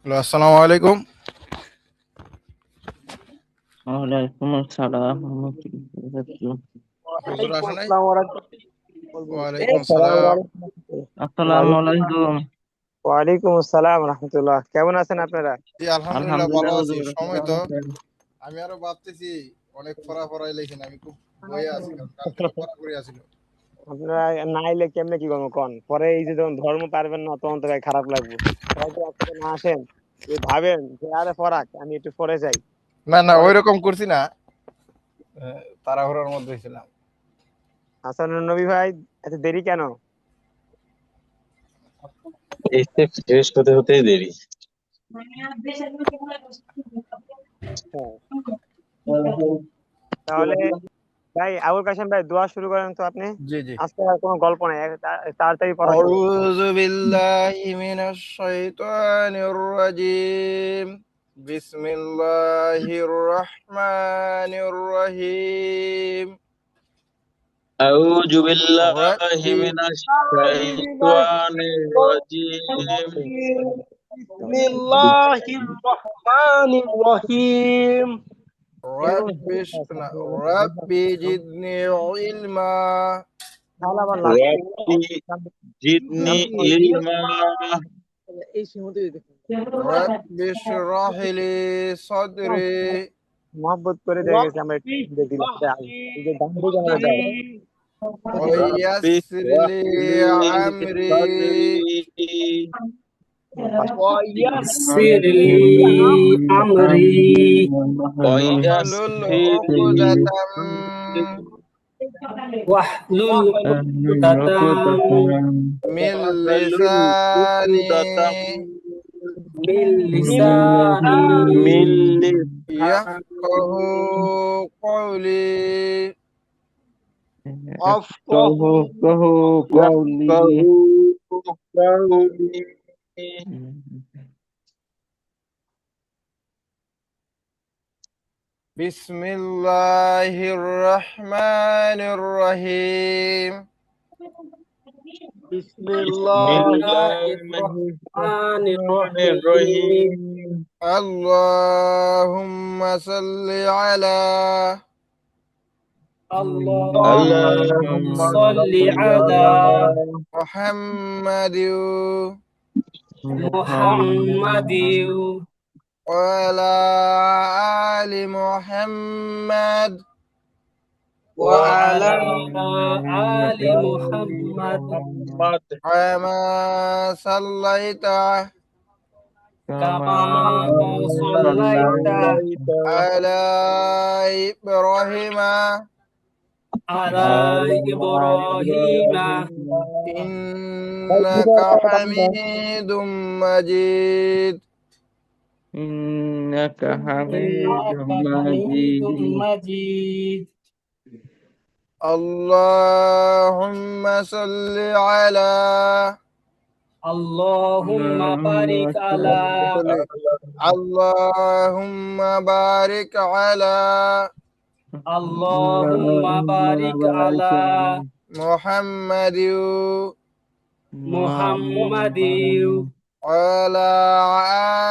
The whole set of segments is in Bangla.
হ্যালো, আসসালামু আলাইকুম। ওয়ালাইকুম আসসালাম ওয়া রাহমাতুল্লাহি। হুজুর ওয়ালাইকুম আসে নাই? আসসালাম ওয়া রাহমাতুল্লাহ। বলবো ওয়ালাইকুম আসসালামু সালাম। আলাইকুম আসসালামু ওয়ালাইকুম আলাইকুম। ওয়ালাইকুম আসসালাম রাহমাতুল্লাহ। কেমন আছেন আপনারা? জি, আলহামদুলিল্লাহ ভালো আলহামদুলিল্লাহ আছি। হুজুর, আপনি সময় কেমন তো আছেন? আমি আরো ভাবতেছি অনেক পড়াই লেখেন। আমি খুব বইয়ে আছি, কারণ কালকে তো পড়া করে আসিল। আপনারা না আইলে কেমনে কি করবো কন? পরে এই যে যখন ধর্ম পারবেন না তখন তো ভাই খারাপ লাগবে। সবাই যদি একসাথে না আসেন, যে ভাবেন যে আরে পড়াক আমি একটু পরে যাই। না না, পরে ওই রকম করছি না। তাড়াহুড়োর মধ্যে ছিলাম। হাসানুর নবী ভাই এত দেরি কেন? এইটা শেষ হতে হতেই দেরি। হ্যাঁ, তাহলে ভাই আবুল কাশেম ভাই দোয়া শুরু করেন তো আপনি। জি জি। আজকে আর কোনো গল্প নাই, তাড়াতাড়ি পড়া শুরু। আউযু বিল্লাহি মিনাশ শাইতানির রাজিম। বিসমিল্লাহির রহমানির রহিম। আউযু বিল্লাহি রাব্বি মিনাশ শাইতানির রাজিম। তো বিসমিল্লাহির রহমানির রহিম। এরকম রাব্বি জিদনি ইলমা। তাহলে আবার লাস্টে রাব্বি জিদনি ইলমা। এই সীমতে রাব্বি ইশরাহ লি সাদরি মহব্বত করে দিয়ে গেছে আমরা একটু রব্বি দিয়ে দিলাম ইশরাহ দেয়। লি এই যে ডান দিকে আমরা সাদরি দেয় ওয়া রাব্বি ইয়াসসির ইশরাহ লি লি আমরি সাদরি পাশে ওয়া ইয়াসসির লি আমরি ওয়া ওয়াহলুল ইয়াসসির উকদাতাম ওয়াহলুল উকদাতাম মিন ওয়াহলুল লিসানি উকদাতাম মিন লিসানি মিন ইয়াফকাহু লিসানি কওলি। আফকাহু قولي. يفقهوا قولي. বিসমিল্লাহির রহমানির রহিম। بسم বিসমিল্লাহির الله রহমানির الرحمن রহিম الرحيم. আল্লাহুম্মা সাল্লি আলা আল্লাহুম্মা اللهم সাল্লি صل আলা على মুহাম্মাদিন মুহাম্মাদিন ওয়া আলা আলি মুহাম্মাদ ওয়া وعلى আলা আলি آل মুহাম্মাদ محمد কামা সাল্লাইতা কামা كما সাল্লাইতা صليت আলা ইব্রাহিমা আলা على ইব্রাহিমা إبراهيم ইন্নাকা হামিদুম মাজিদ। إنك حميد ইন্নাকা হামিদুম مجيد. মাজিদ। আল্লাহুম্মা সাল্লি আলা আল্লাহুম্মা বারিক আলা আল্লাহুম্মা বারিক আলা আল্লাহুম্মা বারিক আলা মুহাম্মাদিন মুহাম্মাদিন ওয়ালা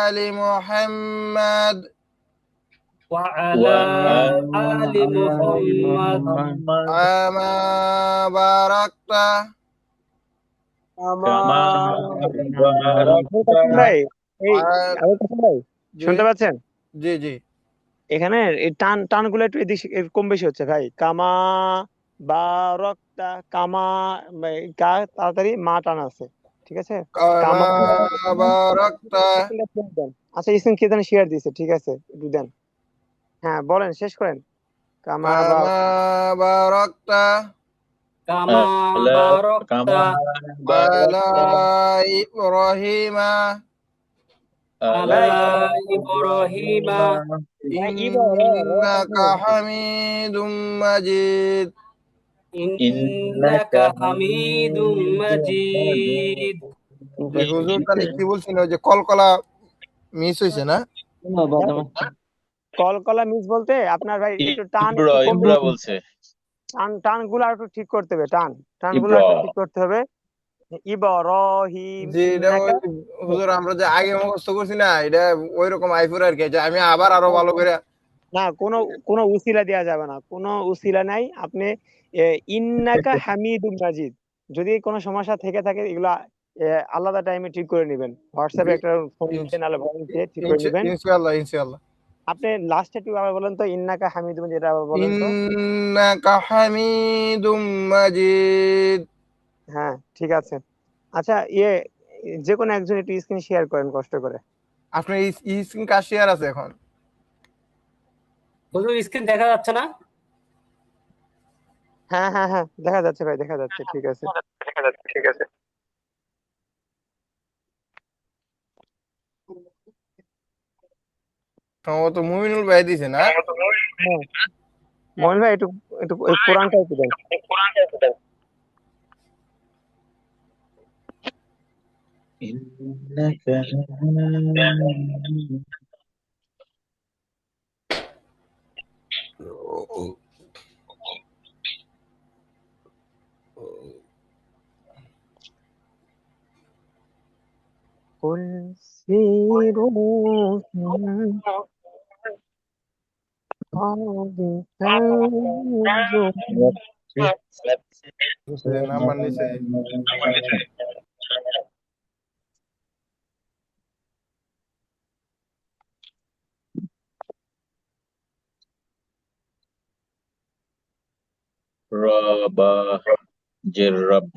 আলি মুহাম্মাদ ওয়া আলা আলি وآل মুহাম্মাদ محمد কামা বারাকতা কামা كما আবুল باركت কাশেম ভাই, এই আ- আবুল কাশেম ভাই জি শুনতে পাচ্ছেন? জি জি। এখানে এই টান গুলো একটু এদিক কম বেশি হচ্ছে ভাই। কামা বা রক্তা কামা, গা তাড়াতাড়ি মা টান আছে, ঠিক আছে? কামা কামা বারাকতা দেন। আচ্ছা ইসেন কে জানি শেয়ার দিছে, ঠিক আছে একটু দেন। হ্যাঁ বলেন, শেষ করেন। কামা বা কামা বারাকতা কামা كما বারাকতা আলা باركت ইব্রাহিমা على আলা ভাই ইব্রাহিমা إبراهيم ভাই ইন্নাকা হামিদুম মাজিদ। إنك ইন্নাকা হামিদুম حميد মাজিদ। জি হুজুর, مجيد. তাহলে কি বলছেন? ওই যে কলকলা মিস হয়েছে না? কলকলা মিস বলতে আপনার ভাই একটু টান ইব্রা একটু কম ইব্রা বলছে। টান গুলো আর একটু ঠিক করতে হবে, টান গুলো ইব্রা একটু ঠিক করতে হবে। ইব্রাহিম যে এটা ওই ইন্নাকা হুজুর আমরা যে আগে মুখস্থ করছি না, এটা ওই রকম আইফোর আর কি, যে আমি আবার আরো ভালো করে। না, কোনো কোনো উসিলা দেওয়া যাবে না, কোনো উসিলা নাই। আপনি ইন্নাকা হামিদুম মাজিদ, যদি কোনো সমস্যা থেকে থাকে এগুলা আলাদা টাইমে ঠিক করে নেবেন, হোয়াটসঅ্যাপে একটা ফোন দিয়ে নাহলে ভয়েস দিয়ে ঠিক করে নেবেন। ইনশাআল্লাহ ইনশাআল্লাহ। আপনি লাস্টে একটু আবার বলেন তো, ইন্নাকা হামিদুম মাজিদ, এটা আবার বলেন তো। ইন্নাকা হামিদুম মাজিদ। হ্যাঁ, ঠিক আছে। আচ্ছা, যে কোনো একজন একটু স্ক্রিন শেয়ার করেন কষ্ট করে। আপনার স্ক্রিন কার শেয়ার আছে এখন? হুজুর স্ক্রিন দেখা যাচ্ছে না? হ্যাঁ হ্যাঁ হ্যাঁ, দেখা যাচ্ছে ভাই, দেখা যাচ্ছে, ঠিক আছে। ঠিক আছে। সম্ভবত মুমিনুল ভাই দিছে না? হ্যাঁ, মোহন ভাই একটু একটু ওই কোরআনটা একটু দেন। إنك قل سيروا في الأرض فانظروا নাম্বার নিচে। রবা জের রব,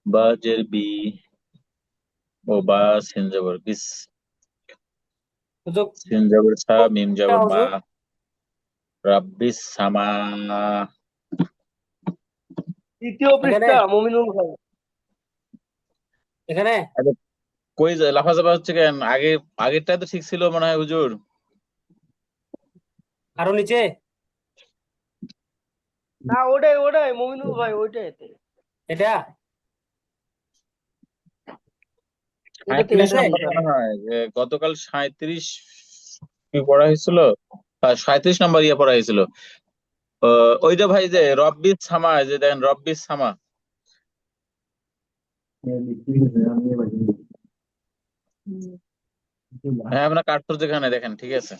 বা জের বি, ও বা সিন জবর বিস, হুজুর সিন জবর সা, মিম জবর মা, হুজুর রাব্বিস সামা। দ্বিতীয় পৃষ্ঠা মমিনুল ভাই। এখানে আরে কই যায় লাফাজাফা হচ্ছে কেন? আগেরটা তো ঠিক ছিল মনে হয় হুজুর। আরো নিচে না, ওটাই ওটাই মমিনুল ভাই, ওইটাই এটা এটাতে 37 আছে? নাম্বার মনে হয়, যে গতকাল 37 কি পড়া হয়েছিল, 37 নাম্বার ইয়ে পড়া হয়েছিল। ওইটা ভাই যে রব্বিস সামা, যে দেখেন রব্বিস সামা। হ্যাঁ আপনার কাটতো যেখানে দেখেন, ঠিক আছে।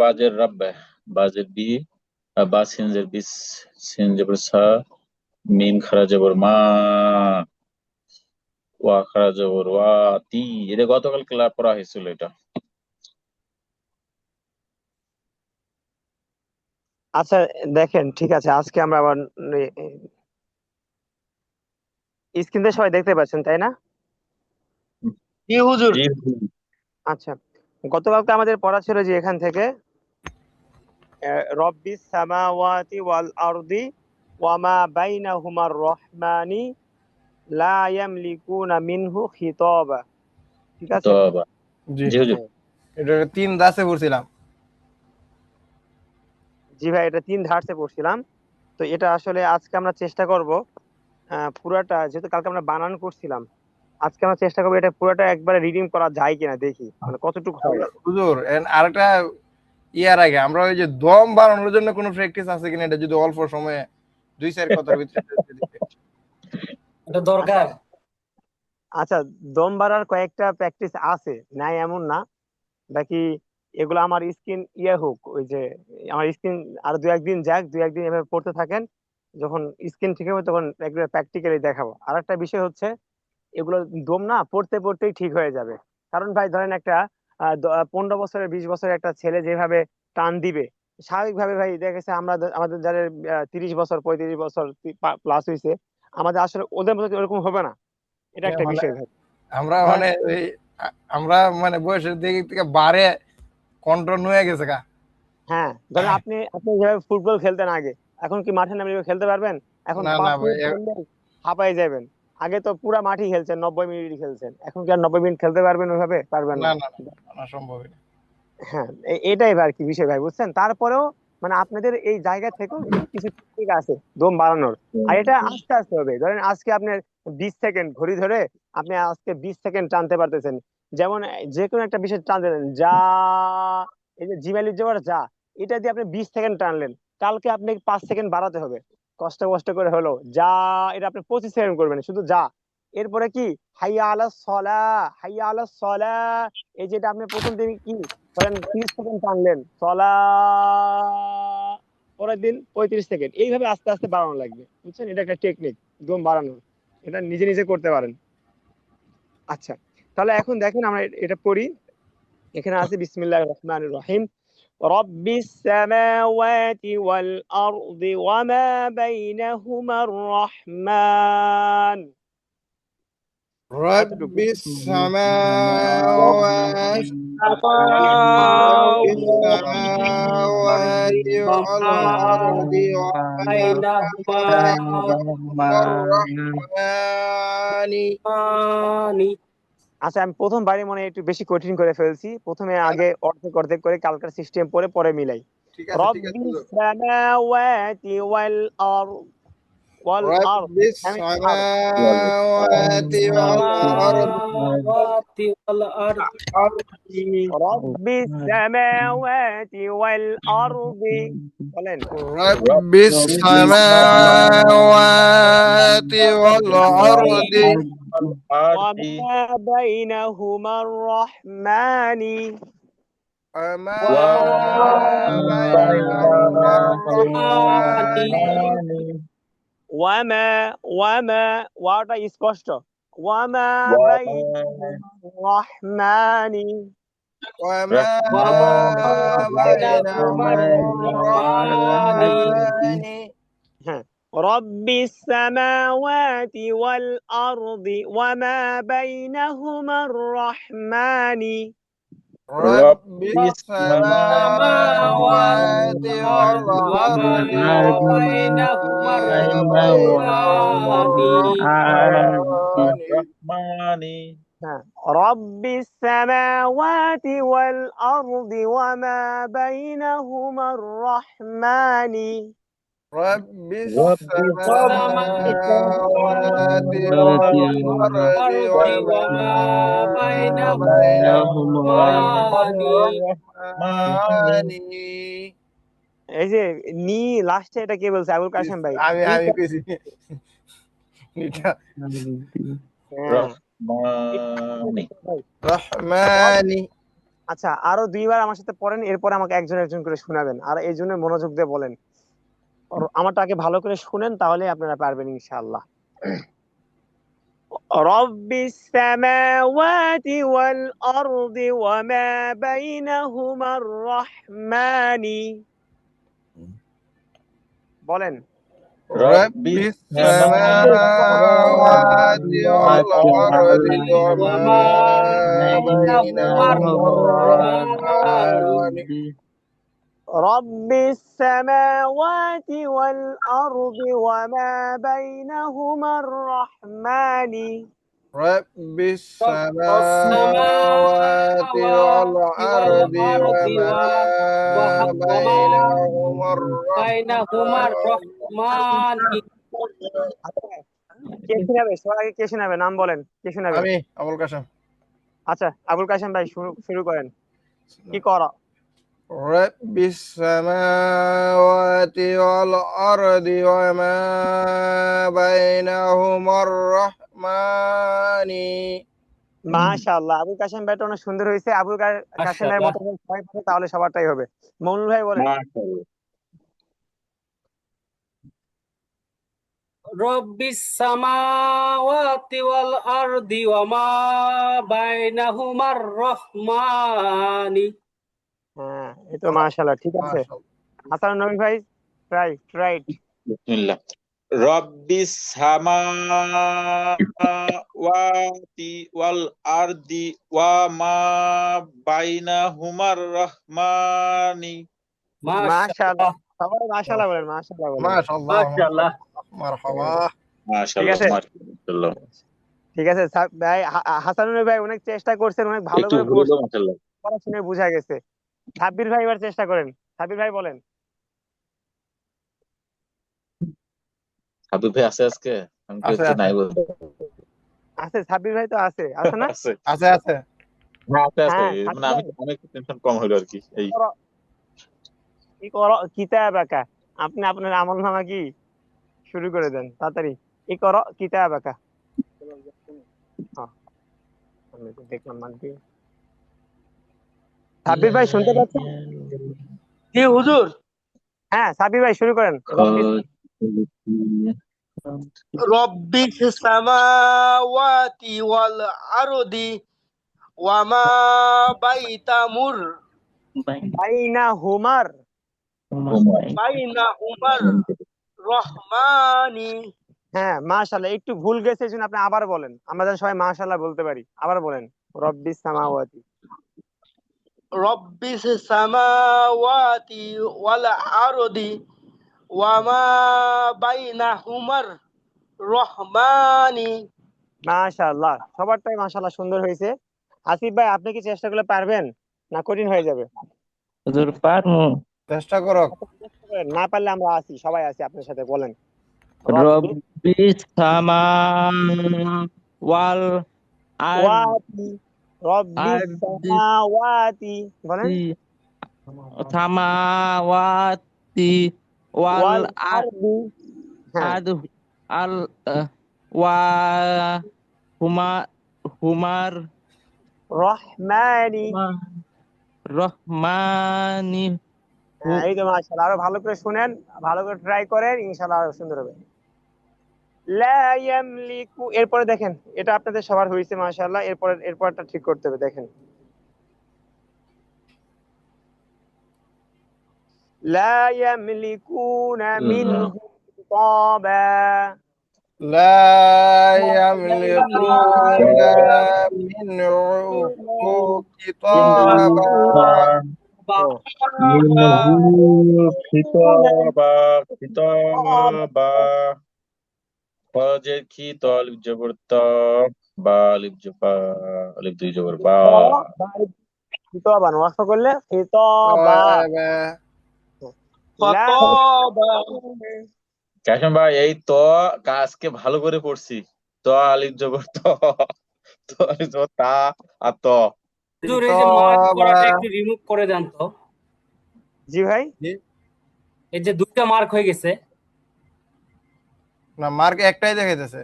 বাজের রব্বে, বাজের বি, বা সিনজের বিস, সিন জবর সা, মিম খারা জবর মা, ওয়া খারা জবর ওয়া, তি। এটা গতকাল ক্লাস পড়া হয়েছিল এটা। আচ্ছা, দেখেন, ঠিক আছে, আজকে আমরা আবার স্ক্রিন সবাই দেখতে পাচ্ছেন, তাই না? কি হুজুর? জি। আচ্ছা, গতকালকে আমাদের পড়া ছিল যে এখান থেকে রব্বিস সামাওয়াতি ওয়াল আরদি ওয়ামা বাইনাহুমার রহমানি লা ইয়ামলিকুনা মিনহু খিতাবা, ঠিক তো আছে? জি জি হুজুর। হ্যাঁ। এটা 3 দাসে পড়ছিলাম। জি ভাই, এটা 3 ধাপে পড়ছিলাম। তো এটা আসলে আজকে আমরা চেষ্টা করব পুরাটা, যেহেতু কালকে আমরা বানান করছিলাম, আজকে আমরা চেষ্টা করবো এটা পুরোটা একবারে রিডিং করা যায় কিনা, দেখি মানে কতটুকু হয়। হুজুর আরেকটা ইয়ার আগে আমরা ওই যে দম বাড়ানোর জন্য কোনো প্র্যাকটিস আছে কিনা, এটা যদি অল্প সময়ে 2-4 কথার ভিতরে দিতে। এটা দরকার। আচ্ছা, দম বাড়ার কয়েকটা প্র্যাকটিস আছে, নাই এমন না। বাকি এগুলো আমার স্ক্রিন হোক, ওই যে আমার স্ক্রিন আর 2-1 দিন যাক, 2-1 দিন এভাবে পড়তে থাকেন, যখন স্ক্রিন ঠিক হবে তখন একবার প্র্যাকটিক্যালি দেখাবো। আর একটা বিষয় হচ্ছে, এগুলো দম না পড়তে পড়তেই ঠিক হয়ে যাবে। কারণ ভাই ধরেন একটা 15 বছরের 20 বছরের একটা ছেলে যেভাবে টান দিবে, স্বাভাবিকভাবে ভাই দেখা গেছে আমরা আমাদের যাদের 30 বছর 35 বছর প্লাস হয়েছে, আমাদের আসলে ওদের মতো ওরকম হবে না। এটা একটা মানে বিষয় ভাই। আমরা ধরেন, আমরা বয়সের দিক থেকে বাড়ে কন্ট্রোল হয়ে গেছে গা। হ্যাঁ, ধরেন আপনি আপনি যেভাবে ফুটবল খেলতেন আগে, এখন কি মাঠে নামে এভাবে খেলতে পারবেন? এখন না না 5 ভাই, মিনিট খেললে হাঁপাই যাবেন। আগে তো পুরা মাঠই খেলছেন, 90 মিনিট খেলছেন, এখন কি আর 90 মিনিট খেলতে পারবেন ওইভাবে? পারবেন না না। না না, সম্ভবই না। হ্যাঁ, এটাই আর কি বিষয় ভাই, বুঝছেন? তারপরেও মানে আপনাদের এই জায়গা থেকেও কিছু টেকনিক আছে দম বাড়ানোর। আর এটা আস্তে আস্তে হবে। ধরেন আজকে আপনার 20 সেকেন্ড ঘড়ি ধরে আপনি আজকে 20 সেকেন্ড টানতে পারতেছেন, যেমন যে কোনো একটা বিষয় টানতে দেন, যা এই যে জিমালির জবর যা, এটা দিয়ে আপনি 20 সেকেন্ড টানলেন, কালকে আপনি 5 সেকেন্ড বাড়াতে হবে, কষ্ট কষ্ট করে হলো যা, এটা আপনি 25 সেকেন্ড করবেন শুধু যা। এরপরে কি হাইয়া আলাস সলা, হাইয়া আলাস সলা, এই যেটা আপনি প্রথম দিন কি ধরেন 30 সেকেন্ড টানলেন সলা, পরের দিন 35 সেকেন্ড, এইভাবে আস্তে আস্তে বাড়ানো লাগবে, বুঝছেন? এটা একটা টেকনিক দম বাড়ানোর, এটা নিজে নিজে করতে পারেন। আচ্ছা, তাহলে এখন দেখেন আমরা এটা পড়ি। এখানে আছে বিসমিল্লাহির রহমানির রহিম, রব্বিস সামাওয়াতি ওয়াল আরদি ওয়া মা বাইনাহুমার রহমান, رب এতটুকু। السماوات السماوات والأرض وما بينهما بينهما الرحمن আচ্ছা, আমি প্রথম বারে মনে হয় একটু বেশি কঠিন করে ফেলছি, প্রথমে আগে অর্ধেক অর্ধেক করে কালকার সিস্টেম পরে পরে মিলাই। ঠিক আছে রব্বিস সামাওয়াতি ওয়াল আরদ, ওয়াল আরদ, رب আমি আরদ, السماوات والأرض السماوات والأرض রব্বিস সামাওয়াতি ওয়াল আরদ, বলেন رب السماوات والأرض وما بينهما الرحمن، وما بينهما الرحمن ওয়ামা ওয়াটা স্পষ্ট, ওয়ামা বাইনাহুমা রহমানি, وما بينهما الرحمن الرحمن হ্যাঁ, রব্বিস সামাওয়াতি ওয়াল আরদি ওয়ামা বাইনাহুমা রহমানি, رب السماوات السماوات والأرض وما والأرض بينهما وما الرحمن الرحمن হ্যাঁ, রব্বিস সামাওয়াতি ওয়াল আরদি ওয়ামা বাইনাহুমা রহমানি, رب السماوات السماوات والأرض والأرض وما وما بينهما الرحمن الرحمن এই যে নি লাস্টে এটা কে বলছে? আবুল কাশেম ভাই। আমি কইছি এটা হ্যাঁ, রহমানি। আচ্ছা, আরো দুইবার আমার সাথে পড়েন, এরপর আমাকে একজন একজন করে শোনাবেন, আর এই জন্য মনোযোগ দিয়ে বলেন। আমারটা আগে ভালো করে শুনেন, তাহলে আপনারা পারবেন ইনশাআল্লাহ। রব্বিস সামাওয়াতি ওয়াল আরদি ওয়া মা বাইনাহুমার রহমানি, বলেন رب السماوات والأرض وما بينهما الرحمن رب السماوات والأرض وما بينهما الرحمن رب السماوات والأرض وما بينهما الرحمن কে শোনাবে? সবার আগে কে শোনাবে? নাম বলেন, কে শোনাবে? আমি আবুল কাশেম। আচ্ছা, আবুল কাশেম ভাই শুরু করেন। কি করা? رب السماوات والأرض وما بينهما الرحمن মাশাআল্লাহ, আবুল কাশেম ভাইটা অনেক সুন্দর হয়েছে। আবুল কাশেমের মতো করে সবাই পড়ে, তাহলে সবারটাই হবে। মনুল ভাই বলেন। রব্বিস সামাওয়াতি ওয়াল আরদি ওয়া মা বাইনাহুমার রহমানি। হ্যাঁ, এই তো মাশাআল্লাহ, ঠিক আছে। হাসান নবী ভাই, রাইট। বিসমিল্লাহ। রব্বিস সামাওয়াতি ওয়াল আরদি ওয়া মা বাইনাহুমার রহমানি। মাশাআল্লাহ, সবাই মাশাআল্লাহ বলেন, মাশাআল্লাহ বলেন। মাশাআল্লাহ মাশাআল্লাহ। মারহাবা। মাশাআল্লাহ আছে? মাশাআল্লাহ। ঠিক আছে ভাই, হাসান নবী ভাই অনেক চেষ্টা করছেন, অনেক ভালো একটু করে ভুলে দাও, মাশাআল্লাহ। পড়াশোনায় বোঝা গেছে। সাব্বির ভাই এবার চেষ্টা করেন। সাব্বির ভাই বলেন। হাবিব ভাই আছে আজকে? আমি আছে তো নাই বলতে। আছে, সাব্বির ভাই তো আছে না? আছে। আছে আছে হ্যাঁ আছে আছে, হ্যাঁ মানে সাকিব আমি একটু টেনশন কম হলো আর কি এই। ভাই, কি করো কিতাবাকা, আপনি আপনার আমল নামা কি শুরু করে দেন তাড়াতাড়ি। ই করো কিতাবাকা। হ্যাঁ, আমি তো দেখলাম মানে কি। সাব্বির ভাই শুনতে পাচ্ছেন? কি হুজুর? হ্যাঁ সাব্বির ভাই শুরু করেন। রব্বিস রব্বিস সামাওয়াতি ওয়াল আরদি ওয়া মা বাইতামুর বাইনা হুমার। বাইনাহুমার রহমানি। হ্যাঁ মাশাআল্লাহ, একটু ভুল গেছে এই জন্য আপনি আবার বলেন, আমরা যেন সবাই মাশাআল্লাহ বলতে পারি। আবার বলেন রব্বিস সামাওয়াতি। রব্বিস সামাওয়াতি ওয়াল আরদি ওয়া মা বাইনাহুমার রহমানি। মাশাআল্লাহ, সবারটাই মাশাআল্লাহ সুন্দর হয়েছে। আসিফ ভাই আপনি কি চেষ্টা করলে পারবেন না কঠিন হয়ে যাবে? হুজুর পারমু। চেষ্টা করো। আপনি চেষ্টা করেন, না পারলে আমরা আছি, সবাই আছি আপনার সাথে, বলেন রব্বিস রব্বিস সামা ওয়াল ওয়াতি, রব্বিস আরদি সামাওয়াতি, বলেন সামাওয়াতি ওয়াল ওয়াল আরদি। হ্যাঁ আদ আল ওয়া হুমা হুমার রহমানি। রহমানি হ্যাঁ এই তো মাশাআল্লাহ, আরো ভালো করে শুনেন, ভালো করে ট্রাই করেন, ইনশাআল্লাহ আরো সুন্দর হবে। লা ইয়ামলিকু, এরপরে দেখেন, এটা আপনাদের সবার হয়েছে মাশাআল্লাহ, এরপরটা ঠিক করতে হবে, দেখেন লা ইয়ামলিকুনা মিনহু খিতাবা। لا লা يملكون منه خطابا হ্যাঁ খিতাবা খিতাবা। খিতাবা ফজের খি তলিব জবর ত বা আলিফ জবা আলিফ দুই জবর বা। খিতাবা নষ্ট করলে খিতাবা। লা খতবা। কাশিম ভাই এই ত আজকে ভালো করে পড়ছি। ত আলিফ জবর ত, ত আলিফ জবর তা আর ত। হুজুর এই যে মার্ক خطابا করাটা একটু রিমুভ করে দেন তো। জি ভাই। এই যে দুইটা মার্ক হয়ে গেছে। না, মার্ক একটাই দেখাইতেছে।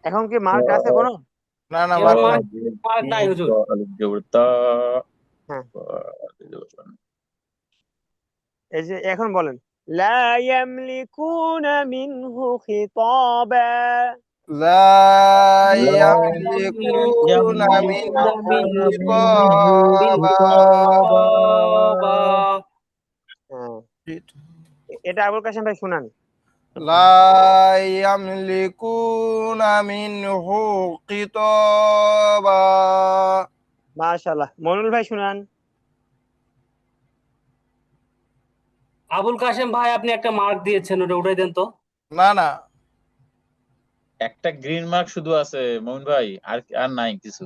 এখন কি মার্ক আছে কোনো? না না, এখন মার্ক নাই। মার্ক নাই ত হুজুর। আলিফ জবর তা হ্যাঁ বা আলিফ জবর তা। এই যে এখন বলেন লা ইয়ামলিকুনা মিনহু খিতাবা। لا لا يملكون يملكون منه منه خطابا خطابا। হ্যাঁ এটা আবুল কাশেম ভাই শুনান। لا يملكون منه خطابا মাশাআল্লাহ, মনুল ভাই শুনান। আবুল কাশেম ভাই আপনি একটা মার্ক দিয়েছেন, ওটা উঠাই দেন তো। না না, একটা গ্রিন মার্ক শুধু আছে মমিন ভাই, আর আর নাই কিছু।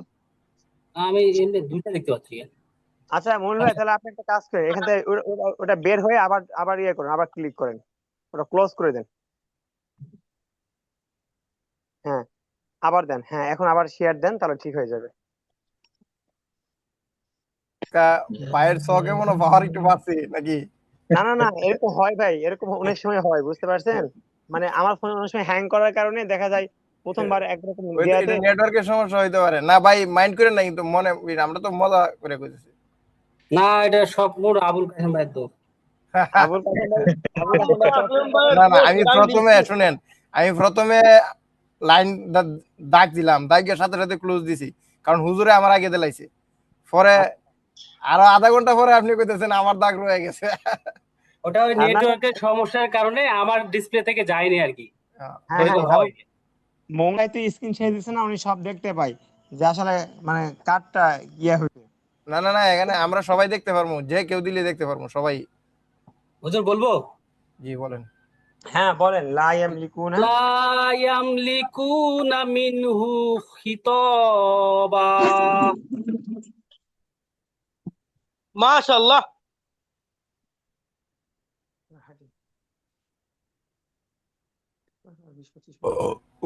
আমি এমনি দুইটা দেখতে পাচ্ছি। আচ্ছা মনুল ভাই, তাহলে আপনি একটা কাজ করেন, এখান থেকে ওটা বের হয়ে আবার আবার ইয়ে করেন, আবার ক্লিক করেন, ওটা ক্লোজ করে দেন। হ্যাঁ আবার দেন, হ্যাঁ এখন আবার শেয়ার দেন, তাহলে ঠিক হয়ে যাবে। ভাইয়ের শখে মনে হয় পাওয়ার একটু বাড়ছে নাকি? না না না, এরকম হয় ভাই, এরকম অনেক সময় হয়, বুঝতে পারছেন? মানে আমার ফোনে অনেক সময় হ্যাং করার কারণে দেখা যায় প্রথমবার একরকম ওই তো, দেয়াতে। এটা নেটওয়ার্কের সমস্যা হইতে পারে। না ভাই, মাইন্ড করেন না কিন্তু, মনে আমরা তো মজা করে কইতেছি। না, এটা সম্পূর্ণ আবুল কাশেম ভাইয়ের দোষ। আবুল কাশেম ভাই, আবুল কাশেম ভাই আসলাম ভাইয়ের না না, দোষ, আমি তাই প্রথমে নিচ্ছি। শুনেন, আমি প্রথমে লাইন দাগ দিলাম, দাগের সাথে সাথে ক্লোজ দিছি, কারণ হুজুরে আমার আগে দিলাইছে। পরে আরো আধা ঘন্টা পরে আপনি কইতেছেন আমার দাগ রয়ে গেছে। ওটা ওই না না, নেটওয়ার্কের সমস্যার কারণে আমার ডিসপ্লে থেকে যায়নি আর কি। হ্যাঁ হ্যাঁ, ওইরকম হয়। মোংলাই তো স্ক্রিন শেয়ার দিচ্ছে না, উনি সব দেখতে পাই যে আসলে মানে কার্ডটা ইয়ে হয়েছে। না না না, এখানে আমরা সবাই দেখতে পারবো, যে কেউ দিলে দেখতে পারবো সবাই। হুজুর বলবো? জি বলেন। হ্যাঁ বলেন লা ইয়ামলিকুনা। লা ইয়ামলিকুনা মিনহু খিতাবা। মাশাআল্লাহ।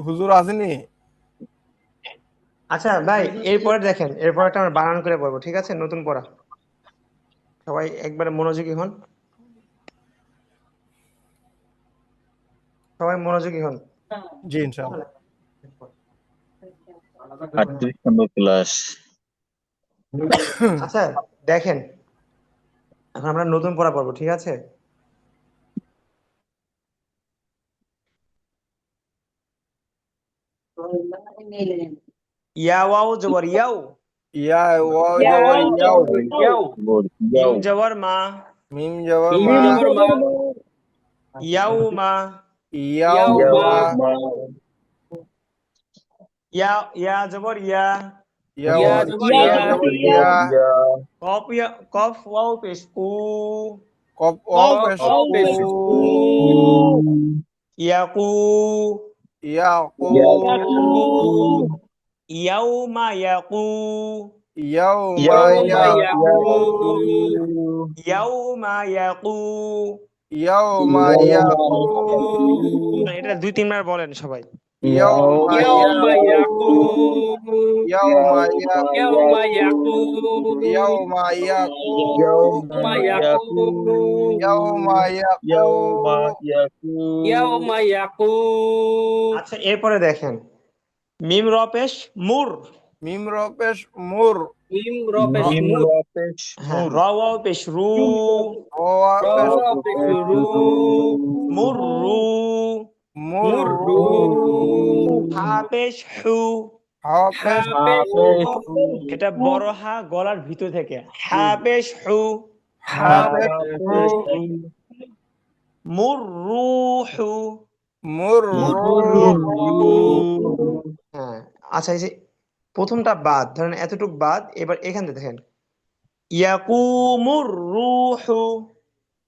হুজুর আসেনি? আচ্ছা ভাই, এরপরে দেখেন, এরপর একটা আমরা বানান করে পড়বো, ঠিক আছে? নতুন পড়া, সবাই একবারে মনোযোগী হন, সবাই মনোযোগী হন। জি ইনশাআল্লাহ। 38 নম্বর ক্লাস। আচ্ছা দেখেন, এখন আমরা নতুন পড়া পড়বো, ঠিক আছে? ইয়াও জবর ইয়াও, ইয়া ওয়া ইয়াও জবর ইয়াও, ইয়াও মিম জবর মা, মিম জবর মিম মা, জবর মা ইয়াও মা, ইয়াও মা, ইয়া জবর ইয়া, ইয়া ইয়া জবর ইয়া ইয়া জবর ইয়া, কফ ওয়াও পেশ কু, কফ ওয়াও পেশ ওয়াও কু, পেশ কু ইয়াকু, ইয়াকু, ইয়াউমা ইয়াকু, ইয়াউমা ইয়াউমা ইয়াকু, ইয়াউমা ইয়াকু। ইয়াউমা ইয়াকু, এটা 2-3 বার বলেন সবাই। ইয়াউমা ইয়াউমা ইয়াকু, ইয়াকু ইয়াউমা ইয়াকু, ইয়াউমা ইয়াকু ইয়াউমা ইয়াকু, ইয়াউমা ইয়াকু ইয়াউমা ইয়াকু, ইয়াউমা ইয়াকু আচ্ছা এরপরে দেখেন, মিম র পেশ মুর, মিম র পেশ মুর, মিম র পেশ মুর হ্যাঁ, র ওয়াও পেশ রু, ওয়া র পেশ পেশ রু মুর রু, মুর, রু হা পেশ হু, হা পেশ হা পেশ এটা বড় হা গলার ভিতর থেকে, হা পেশ হু, হা পেশ হু, মুর রুহু। মুর, হ্যাঁ, আচ্ছা এই যে প্রথমটা বাদ, ধরেন এতটুক বাদ, এবার এখান থেকে দেখেন, ইয়াকুমুর রুহু,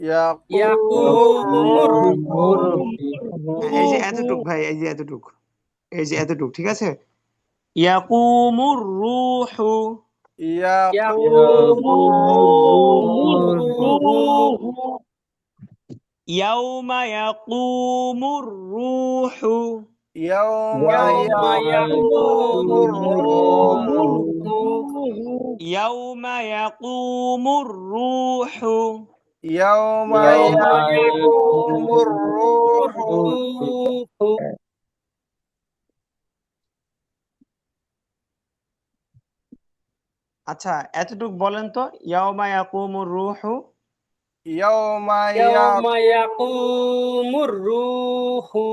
ইয়াকুমুর এই যে এতটুক ভাই, এই যে এতটুক, এই যে এতটুক, ঠিক আছে? ইয়াকুমুর রুহু, ইয়াকুমুর রূহু ইয়াউমা ইয়াকুমুর রুহু, ইয়াউমা ইয়াউমা ইয়াকুমুর রূহু, ইয়াউমা ইয়াকুমুর রুহু। ইয়াউমা ইয়াউমা ইয়াকুমুর রূহু, রূহু আচ্ছা এতটুক বলেন তো, ইয়াউমা ইয়াকুমুর রুহু। ইয়াউমা ইয়াউমা ইয়াকুমুর রূহু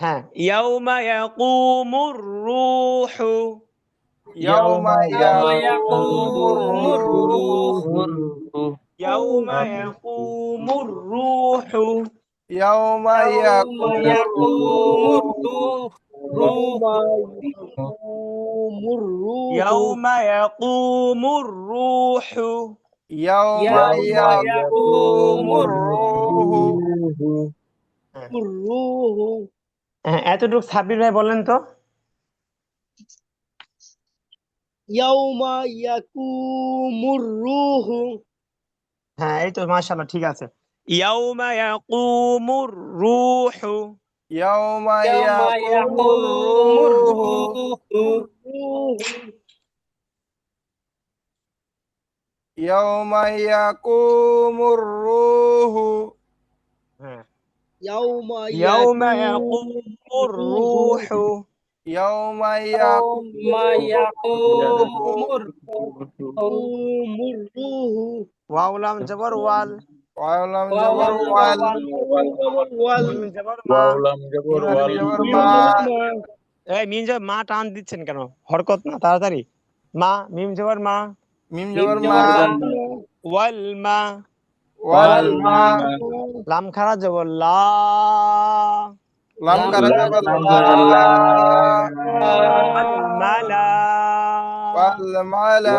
হ্যাঁ, ইয়াউমা ইয়াকুমুর রুহু, ইয়াউমা ইয়াউমা ইয়াকুমুর ইয়াকুমুর রূহু, রূহু ইয়াউমা ইয়াকুমুর রুহু। ইয়াউমা ইয়াউমা ইয়াকুমুর ইয়াকুমুর রূহু ইয়াউমা ইয়াকুমুর রুহু, ইয়াউমা ইয়াউমা ইয়াকুমুর ইয়াকুমুর রূহু, রূহু হ্যাঁ, এতটুক সাব্বির ভাই বলেন তো। ইয়াউমা ইয়াকুমুর রূহু হ্যাঁ, এই তো মাশাআল্লাহ, ঠিক আছে। ইয়াউমা ইয়াকুমুর রুহু, ইয়াউমা ইয়াউমা ইয়াকুমুর ইয়াকুমুর রূহু, রূহু ইয়াউমা ইয়াকুমুর রূহু, হ্যাঁ, ইয়াউমা ইয়াউমা ইয়াকুমুর রুহু, ইয়াউমা ইয়াউমা ইয়াকুমুর ইয়াকুমুর রূহু ওয়াও লাম জবর ওয়াল, ওয়ালাম জবর ওয়াল, ওয়াল মিম জবর মা। মিম জবর মা, এই মিম জবর মা টান দিচ্ছেন কেন? হরকত না, তাড়াতাড়ি। মা, মিম জবর মা, মিম মিম জবর মা, জবর ওয়াল মা, ওয়াল মা, লাম খারা জবর লা, লাম কারা জবর লা, ওয়াল মালা, ওয়াল মালা,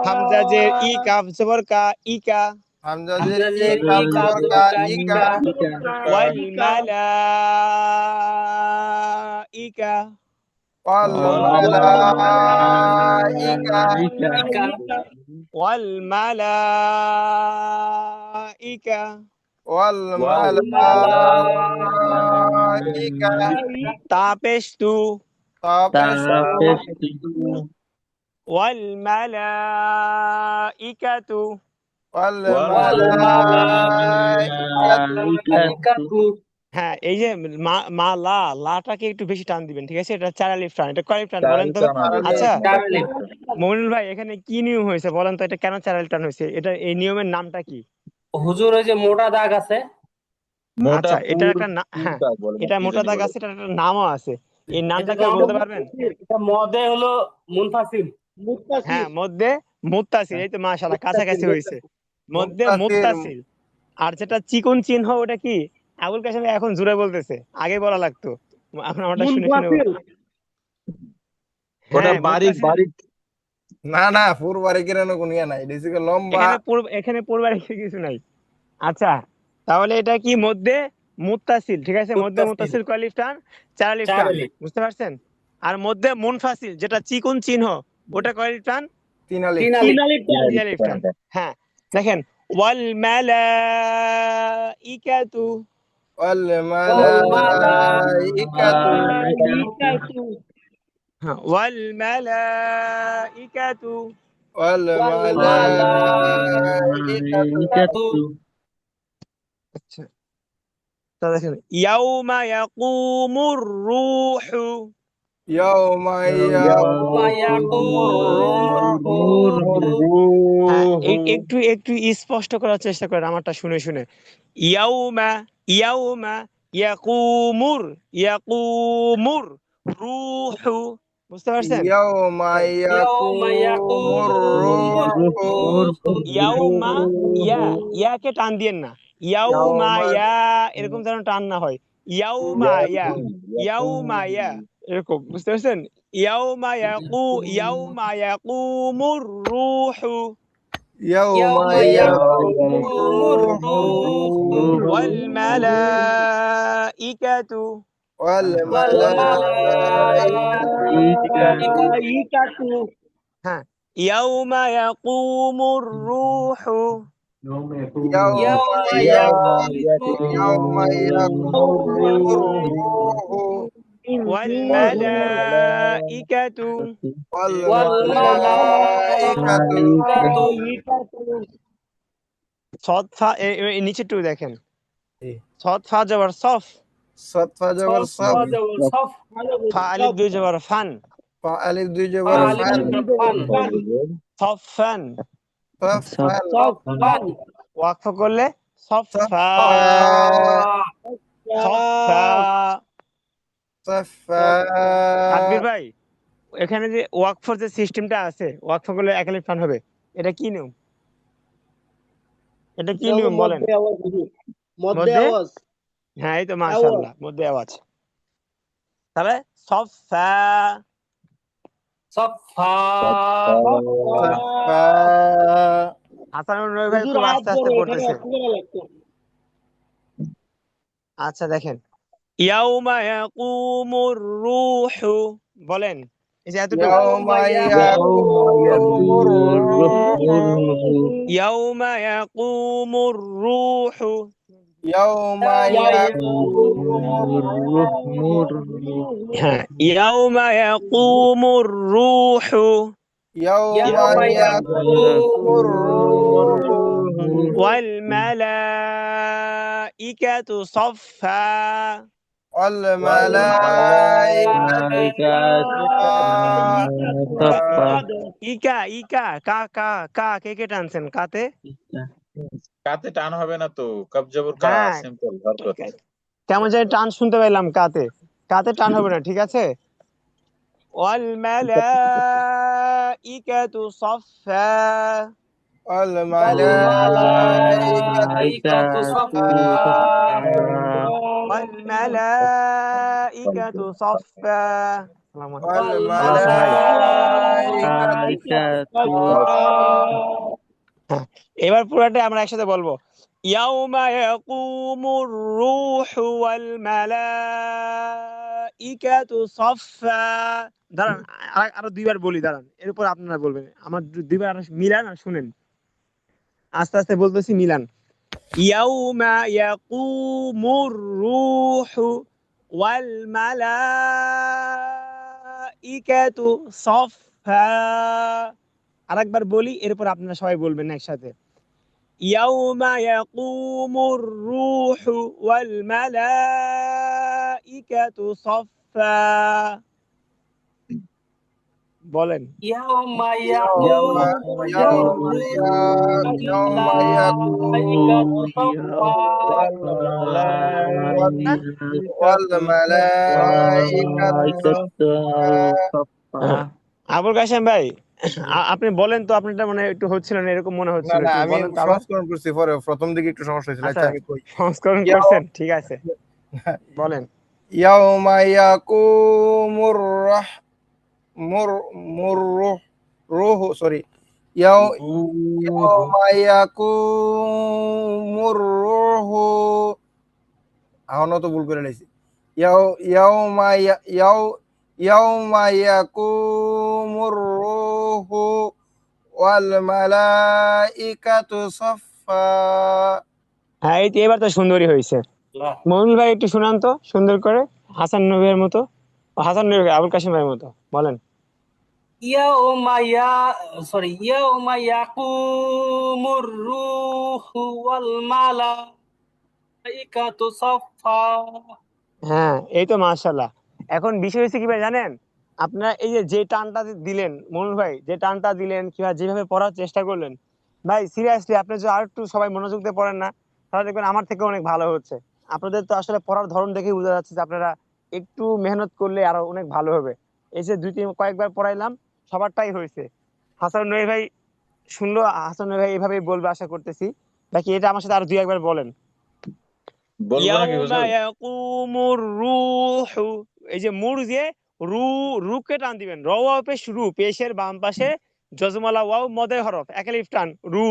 হামজা জের ই, কাফ জবর কা, ইকা, হামজা জের ই, কাফ জবর কা, ইকা, ওয়াল মালাইকা, ওয়াল মালাইকা, ওয়াল মালাইকা, ওয়াল মালাইকা, তাপেশ তু, তাপেস্তু ওয়াল মালাইকাতু والملائكة হ্যাঁ, এই যে মা লা লাটাকে একটু বেশি টান দিবেন, ঠিক আছে? এটা 4 আলিফ টান, এটা কয় আলিফ টান বলেন তো? টান হবে। আচ্ছা চার আলিফ। মনিরুল ভাই, এখানে কি নিয়ম হয়েছে বলেন তো? এটা কেন 4 আলিফ টান হয়েছে? এটা এই নিয়মের নামটা কি? হুজুর ওই যে মোটা দাগ আছে, মোটা আচ্ছা, এটা পুর একটা পুর হ্যাঁ, দাগ বলে না এটা কি মোটা জানি দাগ বলে। আছে, এটা একটা নামও আছে। এই নামটা এটা কেউ নাম বলতে পারবেন? এটা মদে হলো মুনফাসিল। মুত্তাসির হ্যাঁ, মধ্যে মুত্তাসিল। এই তো মাশাআল্লাহ, কাছাকাছি হয়েছে। মধ্যে মুত্তাসিল। আর যেটা চিকন চিহ্ন, ওটা কি? আবুল কাশেম ভাই এখন জোরে বলতেছে, আগে বলা লাগতো। এখন আমারটা শুনে শুনে মুনফাসিল ওটা হ্যাঁ, বারিক মুত্তাসিল। বারিক না ফুরবারে কিরানো কোন ইয়া নাই, এটা হচ্ছে লম্বা। এখানে পূর্বে কিছু নাই। আচ্ছা, তাহলে এটা কি? মধ্যে মুত্তাসিল, ঠিক আছে? মধ্যে মুত্তাসিল কয় আলিফ টান? 4 আলিফ চার টান, আলিফ। বুঝতে পারছেন? আর মধ্যে মুনফাসিল, যেটা চিকন চিহ্ন, ওটা কয় আলিফ টান? 3 আলিফ। 3 তিন আলিফ। আলিফ তিন টান আলিফ টান। হ্যাঁ, দেখেন, ওয়াল মালাইকাতু, والملائكة মালাইকাতু হ্যাঁ, ওয়াল মালাইকাতু। والملائكة আচ্ছা, তা দেখেন, ইয়াউমা ইয়াকুমুর রূহু। يوم يقوم হ্যাঁ, الروح একটু স্পষ্ট করার চেষ্টা করেন আমারটা শুনে শুনে। ইয়াউমা ইয়াউমা ইয়াকুমুর রূহু, বুঝতে পারছেন? يوم يوم يقوم يقوم الروح الروح ইয়াউমা, ইয়াকে টান দিয়েন না। ইয়াউমা يوم ইয়া, এরকম যেন টান না হয়। ইয়াউমা ইয়া এরকম, বুঝতে পারছেন? ইয়াউমা ইয়াকুমুর রূহু يوم يوم يقوم يقوم الروح ওয়াল মালাইকাতু। والملائكة মালাইকাতু হ্যাঁ, ইয়াউমা ইয়াকুমুর রূহু يوم يوم يوم يقوم الروح ওয়াল মালাইকাতু। والملائكة সদ ফা নিচে টু দেখেন, সদ ফা জবর সফ, صدفة جبر صف صف ফা আলিফ দুই জবর ফান, فألف دو جبر ألف فن فن সফান। صفا صفا ওয়াকফ করলে সফা, সফা। তাকবীর صفا ভাই, এখানে যে ওয়াকফর যে সিস্টেমটা আছে, ওয়াকফ করলে এক আলিফ টান হবে, এটা কি নিয়ম? এটা কি নিয়ম বলেন? মধ্যে আওয়াজ হুজুর, মধ্যে মধ্যে? আওয়াজ হ্যাঁ, এই তো মাশাআল্লাহ, মধ্যে আওয়াজ। তাহলে সফা, صفا صفا হাসানুর রবি ভাই হুজুর খুব আয়াত আস্তে আস্তে পড়ে, এখানে পড়তেছে। অর্থ করা লাগতো। আচ্ছা দেখেন, ইয়াউমা ইয়াকুমুর রূহু, বলেন, এই যে এতটুকু। يوم يقوم الروح ইয়াউমা ইয়াকুমুর রূহু يوم يقوم হ্যাঁ, ইয়াউমা ইয়াকুমুর রূহু يوم يوم يقوم الروح ওয়াল মালাইকাতু সফা। والملائكة ইকা কা কা কা, কে টানছেন কাতে? কাতে টান হবে না তো, কব জবর কা, হ্যাঁ, সিম্পল হরকত। কেমন জানি টান শুনতে পাইলাম কাতে, কাতে টান হবে না, ঠিক আছে? ওয়াল মালাইকাতু সফা, والملائكة صفا ওয়াল মালাইকাতু সফা। আসসালামু আলাইকুম। والملائكة এবার পুরাটা আমরা একসাথে বলবো। ইয়াউমা ইয়াকুমুর রূহু ওয়াল মালাইকাতু সফা। দাঁড়ান, আরো দুইবার বলি, দাঁড়ান, এরপর আপনারা বলবেন। আমার দুইবার আরো মিলান আর শুনেন, আস্তে আস্তে বলতেছি, মিলান। ইয়াউমা ইয়াকুমুর রূহু ওয়াল মালাইকাতু সফা। আরেকবার বলি, এরপর আপনারা সবাই বলবেন একসাথে। ইয়াউমা ইয়াকুমুর রূহু ওয়াল মালাইকাতু সফা। বলেন। ইয়াউমা يوم ইয়াকুমুর يوم মালাইকাতু يكون সাফফা। والملائكة হ্যাঁ। আবুল কাশেম ভাই, আপনি বলেন তো, আপনারটা মনে হয় একটু হচ্ছিল না, এরকম মনে না হচ্ছিল, না একটু আমি বলেন তো আবার। সংস্করণ করছি, পরে প্রথম দিকে একটু সমস্যা হয়েছিল। আচ্ছা, আচ্ছা আমি কই সংস্করণ ইয়াও করছেন, ঠিক আছে, বলেন। يوم يقوم الرح مر مر روح سوري يوم يقوم الروح এখনো তো ভুল করে লাইছি يوم يوم يقوم الروح والملائكة صفا হ্যাঁ, এই তো, এবার তো সুন্দরই হয়েছে। মমিনুল ভাই একটু শুনান তো সুন্দর করে, হাসান নবীর মতো, হাসান নবী ভাই, আবুল কাশেম ভাইয়ের মতো বলেন। ইয়াউমা ইয়াকুমুর রূহু ওয়াল মালাইকাতু সাফফা। হ্যাঁ, এই তো মাশাআল্লাহ। এখন বিষয় হচ্ছে কি ভাই জানেন, আপনারা এই যে টানটা দিলেন, মনুল ভাই যে টানটা দিলেন, কিংবা যেভাবে পড়ার চেষ্টা করলেন, ভাই সিরিয়াসলি আপনি যদি আর একটু সবাই মনোযোগ দিয়ে পড়েন না, তাহলে দেখবেন আমার থেকে অনেক ভালো হচ্ছে। আপনাদের তো আসলে পড়ার ধরন দেখেই বোঝা যাচ্ছে যে আপনারা একটু মেহনত করলে আরো অনেক ভালো হবে। এই যে কয়েকবার পড়াইলাম, সবারটাই হয়েছে। হাসান নবী ভাই শুনলো, হাসান নবী ভাই এভাবেই বলবে আশা করতেছি। বাকি এটা আমার সাথে আরো দুই একবার বলেন। বলবো নাকি ইয়াউমা হুজুর? ইয়াকুমুর রূহু, এই যে মুর যে, রু, রুকে টান দিবেন, র ওয়াও পেশ রু, পেশের বাম পাশে জজমালা ওয়াও মদের হরফ, এক আলিফ টান, রু।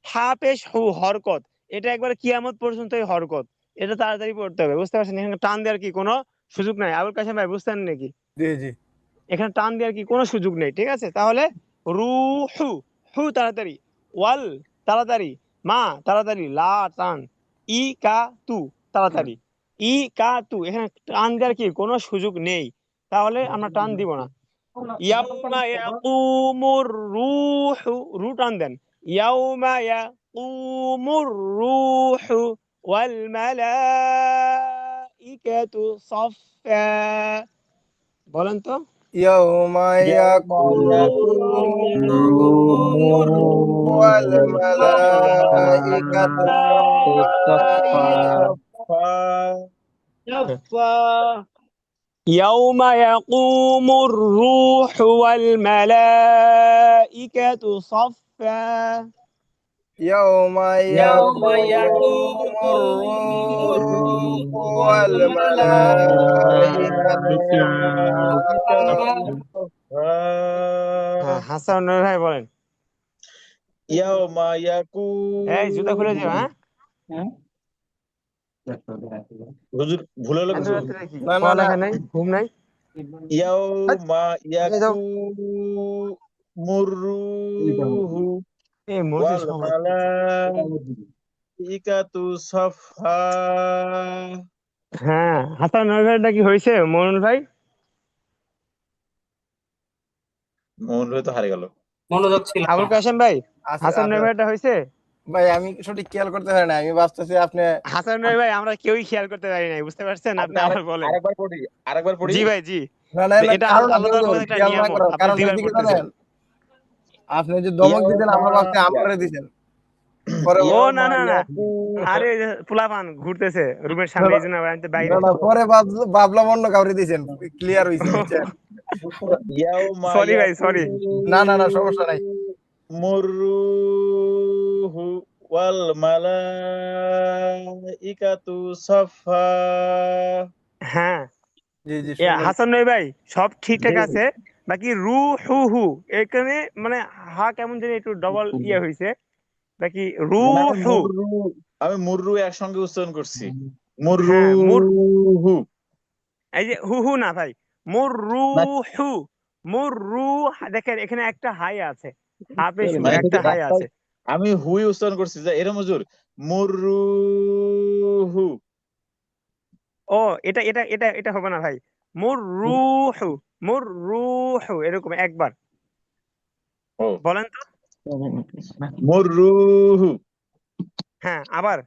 হা পেশ হু, হরকত। এটা একবারে কিয়ামত পর্যন্ত এই হরকত। এটা তাড়াতাড়ি পড়তে হবে, বুঝতে পারছেন? এখানে টান দেওয়ার কি কোনো সুযোগ নাই। আবুল কাশেম ভাই বুঝতেন নাকি? জি জি এখানে টান দেওয়ার কি কোনো সুযোগ নেই, ঠিক আছে? তাহলে রুহু, হু তাড়াতাড়ি, ওয়াল তাড়াতাড়ি, মা তাড়াতাড়ি, লা টান, ই কা তু তাড়াতাড়ি, ই কা তু, এখানে টান দেওয়ার কি কোনো সুযোগ নেই, তাহলে আমরা টান দিব না। ইয়াউমা ইয়াকুমুর রূহু, রু টান দেন, ইয়াউমা ইয়াকুমুর রূহু ওয়াল মালাইকাতু সাফফা। বলেন তো। يوم يقوم الروح والملائكة صفا يوم يقوم الروح والملائكة صفا. يوم ইয়াউমা يقوم ইয়াকুমুর الروح রূহু ওয়াল والملائكة হ্যাঁ, হাসান নবী ভাই বলেন। ইয়াউমা এই জুতা খুলে দিও, হ্যাঁ। হুজুর ভুল হলো এত কিছু? রাত্রে কি না না না পড়ালেখা নাই, ঘুম নাই? ইয়াউমা এই দাও। ইয়াকুমুর রূহু এই মসজিদ ওয়াল সমাজ। মালাইকাতু সাফফা। হ্যাঁ, হাসান নবী ভাইটা কি হয়েছে মনুল ভাই? মন তো হারিয়ে গেল। মনোযোগ ছিল না। আবুল কাশেম ভাই, আছে হাসান নবী আছে ভাইটা হয়েছে? ভাই আমি সঠিক খেয়াল করতে পারি না, আমি ভাবতেছি আপনি হাসান নবী ভাই আমরা কেউই খেয়াল করতে পারি নাই, বুঝতে পারছেন? আপনি আবার বলেন। আরেকবার পড়ি। জি ভাই, জি। না না না এটা কারণ আছে আল্লাহ তাআলার হুজুর, পক্ষ থেকে একটা খেয়াল না নিয়ামত, করার আপনি কারণ দুইবার হয়েছে কি পড়তেছেন। জানেন, আপনি যে ধমক দিতেন আমরা ভাবছি আমারে দিছেন, পরে ও না না না, আরে পোলাপান ঘুরতেছে রুমের সামনে, এই জন্য আমি তো বাইরে। না না পরে ভাবলাম অন্য কাউরে দিছেন, ক্লিয়ার হইছে বুঝছেন। সরি ভাই, সরি। না না না সমস্যা নাই। মুররুহু ওয়াল মালাইকাতু সাফফা। হ্যাঁ, জি জি সুন্দর। হাসান নবী ভাই সব ঠিকঠাক আছে, বাকি রু হু হু এখানে মানে হা কেমন জানি একটু ডবল ইয়ে হয়েছে, বাকি রু হু। আমি মুররু একসঙ্গে উচ্চারণ করছি। হ্যাঁ, মুররুহু। এই যে হু হু না ভাই, মুর রু না, হু, মুর রু। দেখেন এখানে একটা হাই আছে, হাফে শু, মানে একটা শুধু হাই আছে। আমি হুই উচ্চারণ করছি যে এরম হুজুর। মুররুহু। ও এটা এটা এটা এটা হবে না ভাই, মুররুহু মুররুহু এরকম একবার ও বলেন তো। মুররুহু হ্যাঁ আবার।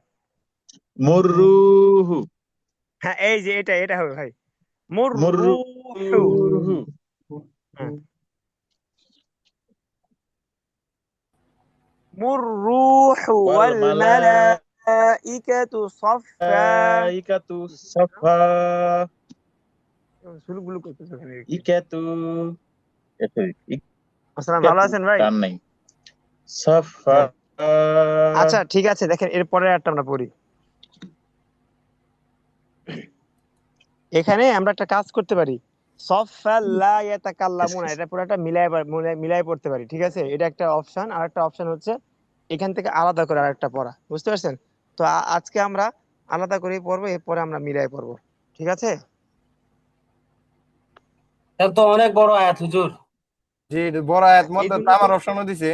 মুররুহু হ্যাঁ এই যে এটা হবে ভাই, মুররুহু। মুররুহু হ্যাঁ মুররুহু ওয়াল ওয়াল মালাইকাতু সাফফা। মালাইকাতু সাফা সুলুগুলো করতেছে ওখানে। ইকাতু আসসালাম, ভালো ইকাতু আছেন ভাই? টান নাই সাফা হ্যাঁ আচ্ছা ঠিক আছে, দেখেন এরপরে একটা আমরা পড়ি। এখানে আমরা একটা কাজ করতে পারি, সফা লা ইয়াতাকাল্লামুনা, এটা পুরোটা মিলাই পড়তে পারি, ঠিক আছে? এটা একটা অপশন। আর একটা অপশন হচ্ছে এখান থেকে আলাদা করে আরেকটা পড়া, বুঝতে পারছেন? তো আজকে আমরা আলাদা করেই পড়বো, এরপরে আমরা মিলাই পড়বো, ঠিক আছে? তাহলে তো অনেক বড় আয়াত হুজুর। জি বড় আয়াত এই মধ্যে জন্য তো, তামার অপশনও দিছে।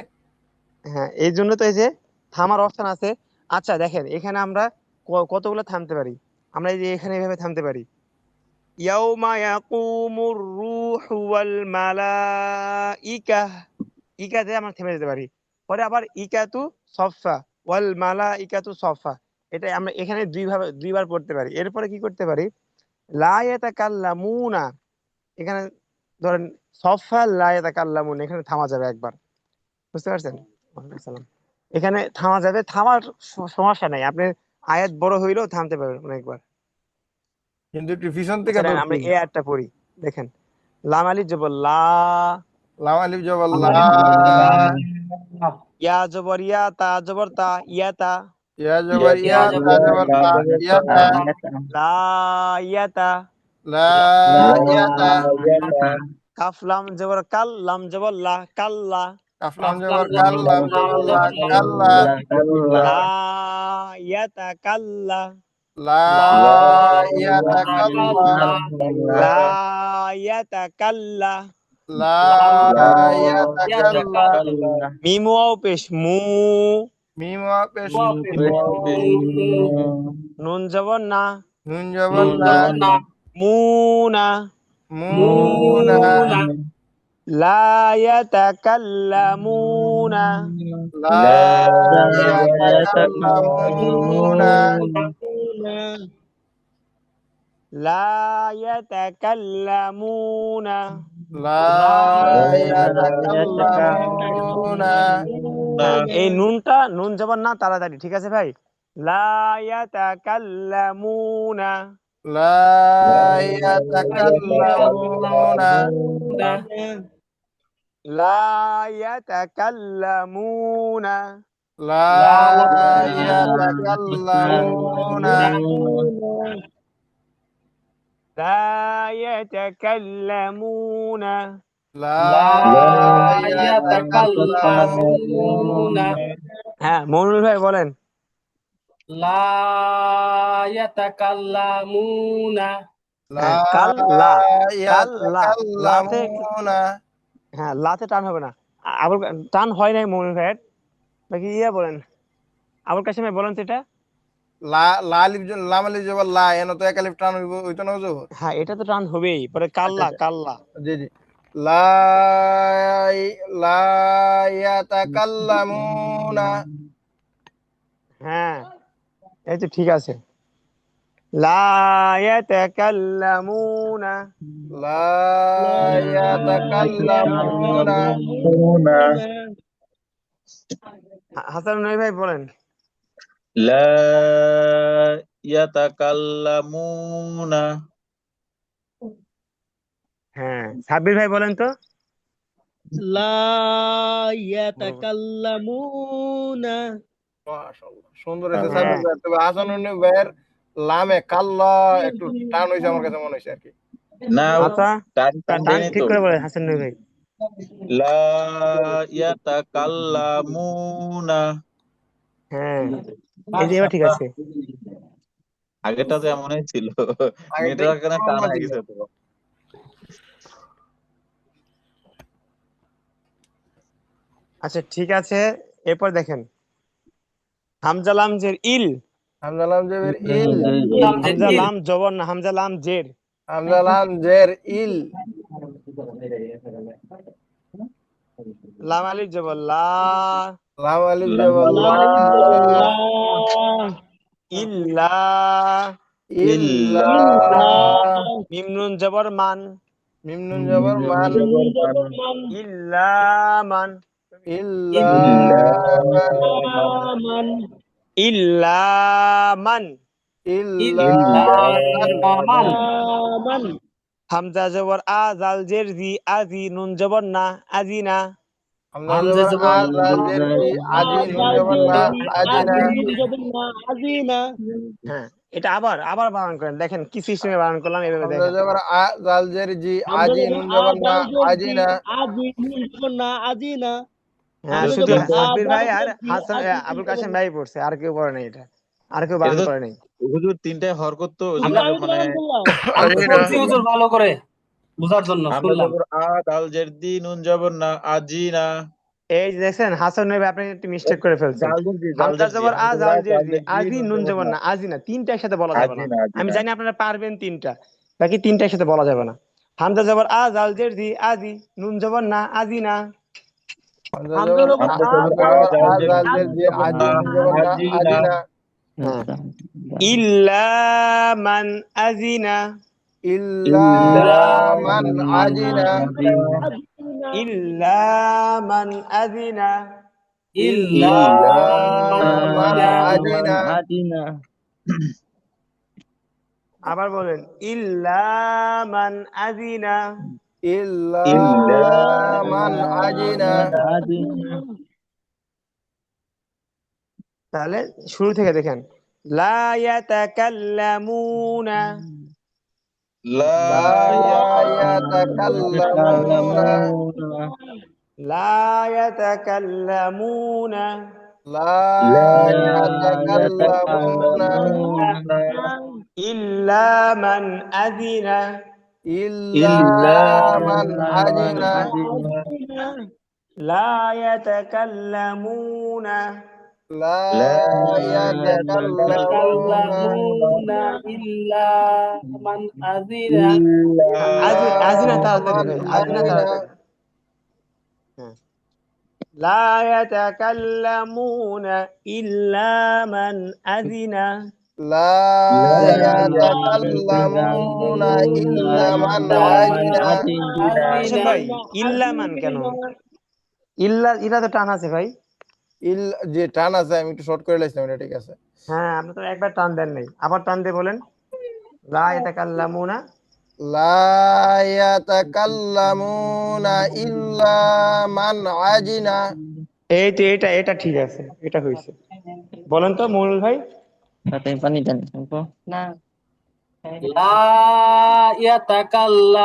হ্যাঁ এই জন্য তো এই যে থামার অপশন আছে। আচ্ছা দেখেন এখানে আমরা কতগুলো থামতে পারি। আমরা এই যে এখানে এভাবে থামতে পারি, ইয়াউমা ইয়াকুমুর রূহু ওয়াল মালাইকা, ইকাতে আমরা থেমে যেতে পারি। পরে আবার ইকাতু সফা ওয়াল মালাইকাতু সফা, এটা আমরা এখানে দুইবার পড়তে পারি। এরপরে কি করতে পারি, লা ইয়াতাকাল্লামুনা, এখানে ধরেন সফা লা ইয়াতাকাল্লামুন, এখানে থামা যাবে একবার, বুঝতে পারছেন? ওয়ালাইকুম আসসালাম। এখানে থামা যাবে, থামার সমস্যা নাই, আপনি আয়াত বড় হইলেও থামতে পারবেন অনেকবার। কিন্তু একটু পিছন থেকে আচ্ছা নেন আমরা ধরছি। এই আয়াতটা পড়ি, দেখেন লাম আলিফ জবর লা, লাম আলিফ জবর লা, ইয়া জবর ইয়া, তা জবর তা, ইয়াতা, ইয়া জবর ইয়া, তা জবর তা, ইয়াতা, লা ইয়াতা, লা ইয়াতা, কাফ লাম জবর কাল, লাম জবর লা, কাল্লা, কাফ লাম জবর কাল, লাম জবর লা, কাল্লা, লা ইয়াতা কাল্লা, লা ইয়াতা কাল্লা, লা ইয়াতা কাল্লা, লা ইয়াতা কাল্লা, মিম ওয়াও পেশ মু, মিম ওয়া পেশ নুন জবর না, নুন জবর না, মুনা, মুনা, লা ইয়াতাকাল্লামুনা, লা ইয়াতাকাল্লামুনা, লা ইয়াতাকাল্লামুনা, লা ইয়াতাকাল্লামুনা, এই নুনটা নুন জবর না তাড়াতাড়ি, ঠিক আছে ভাই? লা ইয়াতাকাল্লামুনা, লা ইয়াতাকাল্লামুনা, লা ইয়াতাকাল্লামুনা, লা ইয়াতাকাল্লামুনা, লা ইয়াতাকাল্লামুনা, লা ইয়াতাকাল্লামুনা। হ্যাঁ মনুল ভাই বলেন। লা ইয়াতাকাল্লামুনা। লা হ্যাঁ কাল্লা, কাল্লা, লাতে, ইয়াতাকাল্লামুনা। হ্যাঁ লাতে টান হবে না। আবুল টান হয় নাই মনুল ভাইয়ের, বাকি ইয়া বলেন, আবুল কাশিম ভাই বলেন তো এটা। লা লা আলিফ লাম আলিফ জবর লা, এন তো এক আলিফ টান হইব, ওইতো না জবর। হ্যাঁ এটা তো টান হবেই, পরে কাল্লা, কাল্লা। জি জি। লা লা ইয়াতাকাল্লামুনা। হ্যাঁ এই তো ঠিক আছে। লা ইয়াতাকাল্লামুনা, লা ইয়াতাকাল্লামুনা। হাসান নবী ভাই বলেন। লা ইয়াতাকাল্লামুনা হ্যাঁ সাব্বির ভাই বলেন তো। লা ইয়াতাকাল্লামুনা। মাশাআল্লাহ সুন্দর হয়েছে হ্যাঁ সাবির ভাই, তবে হাসানুন ভাইয়ের লামে কাল্লা একটু টান হয়েছে আমার কাছে মনে হয়েছে আর কি। না আচ্ছা টান টান টান দেয়নি ঠিক তো। করে বলেন হাসান নবী ভাই। লা ইয়াতাকাল্লামুনা হ্যাঁ এই যে এবার ঠিক আছে। আগেরটা তো এমনই ছিল, আগেরটা নেটওয়ার্ক একটু না টান অন্য হয়ে ছিল। গেছে তো। আচ্ছা ঠিক আছে, এরপর দেখেন হামজা লাম জের ইল, হামজা লাম জবর ইল, হামজা লাম জবর না, হামজা লাম জের, হামজা লাম জের ইল, লাম আলিফ জবর লা, লাম আলিফ লাম জবর লাম লা, আলিফ জবর লা, ইল্লা, ইল্লা, ইল্লা, মিম নুন জবর মান, মিম নুন জবর মান, মিম নুন জবর মান, ইল্লা মান, ইল্লা ইল্লা মান, মান, ইল্লা মান, ইল্লা ইল্লা মান, মান। মান, হামজা জবর আ জাল জের জি আজি নুন জবর না আজিনা, হামজা হামজা জবর জবর আ জাল জের জি আজি নুন জাল জবর না জেরজি আজিনা, আজি নুন জবর না আজিনা, হ্যাঁ এটা আবার আবার বানান করেন, দেখেন কি সিস্টেমে বানান করলাম এভাবে হামজা দেখেন। জবর আ জাল জের জি হামজা আজি জবর নুন আ জবর না জাল জেরজি আজিনা, আজি নুন জবর না আজিনা, হ্যাঁ হামজা শুধু জবর তিনটা আ সাব্বির জাল ভাই আর জেরজি হাসান আজি নুন আবুল জবর কাশেম না। ভাই পড়ছে, আর কেউ পড়ে নাই এটা, আর কেউ এটা বানান তো করে নাই। হুজুর তিনটায় হরকত তো ওই জন্য আমরা আমি তো মানে বানান করলাম। আমরা আজিনা, পড়ছি হুজুর ভালো করে বোঝার জন্য হামজা শুনলাম। জবর আ দাল জের দি নুন জবর না আজিনা। এই যে দেখছেন হাসান ভাই আপনি একটু মিস্টেক করে ফেলছেন। জাল হামজা জের জি জবর আ হামজা জবর জাল আ জের জাল জি জের জি আজি নুন নুন জবর জবর না না আজিনা, তিনটা একসাথে বলা যাবে না। আজিনা আমি আজিনা। জানি আপনারা পারবেন তিনটা, বাকি তিনটা একসাথে বলা যাবে না। হামজা জবর আ জাল জের জি আজি নুন জবর না আজিনা, হামজা হামজা জবর জবর আ হামজা আ জবর আ জাল জের জাল আ জি জের জাল জি জের নুন আজি জি জবর আজি না নুন জবর না আজিনা। আজিনা, হ্যাঁ ইল্লা মান আজিনা, ইল্লা ইল্লা মান আজিনা, আজিনা, ইল্লা মান আজিনা, ইল্লা ইল্লা ইল্লা মান মান আজিনা। আজিনা, আদিনা, আবার বলেন ইল্লা মান আজিনা। ইল্লা ইল্লা মান আজিনা, আদিনা, তাহলে শুরু থেকে দেখেন, লা ইয়াতাকাল্লামুনা, লা লা ইয়াতাকাল্লামুনা, ইয়াতাকাল্লামুনা, লা ইয়াতাকাল্লামুনা, লা লা ইয়াতাকাল্লামুনা, ইয়াতাকাল্লামুনা ইল্লা মান আজিনা, ইল্লা ইল্লা মান মান আজিনা, আদিনা, আজিনা, লা ইয়াতাকাল্লামুনা, লা লা ইয়াতাকাল্লামুনা, তাকাল্লামুনা ইল্লা মান আজিনা। ইল্লা আজিনা ইল্লা তাড়াতাড়ি মান ভাই, আজিনা আজিনা, তাড়াতাড়ি। হ্যাঁ লা ইয়াতাকাল্লামুনা ইল্লা মান আজিনা, লা লা ইয়াতাকাল্লামুনা ইয়াতাকাল্লামুনা ইল্লা মান ইল্লা মান আজিনা, আদিনা, হাসান আজিনা। ভাই ইল্লা মান কেন? ইল্লা ইল্লা তো টান আছে ভাই। ইল যে টান আছে আমি একটু শর্ট করে লাইছিলাম, এটা ঠিক আছে। হ্যাঁ আপনি তো একবার টান দেন নাই, আবার টান দিয়ে বলেন লা ইয়াতাকাল্লামুনা। লা ইয়াতাকাল্লামুনা ইল্লা মান আজিনা, এই তো এটা এটা ঠিক আছে, এটা হয়েছে। বলেন তো মনুল ভাই। সাথে পানি দেন না লা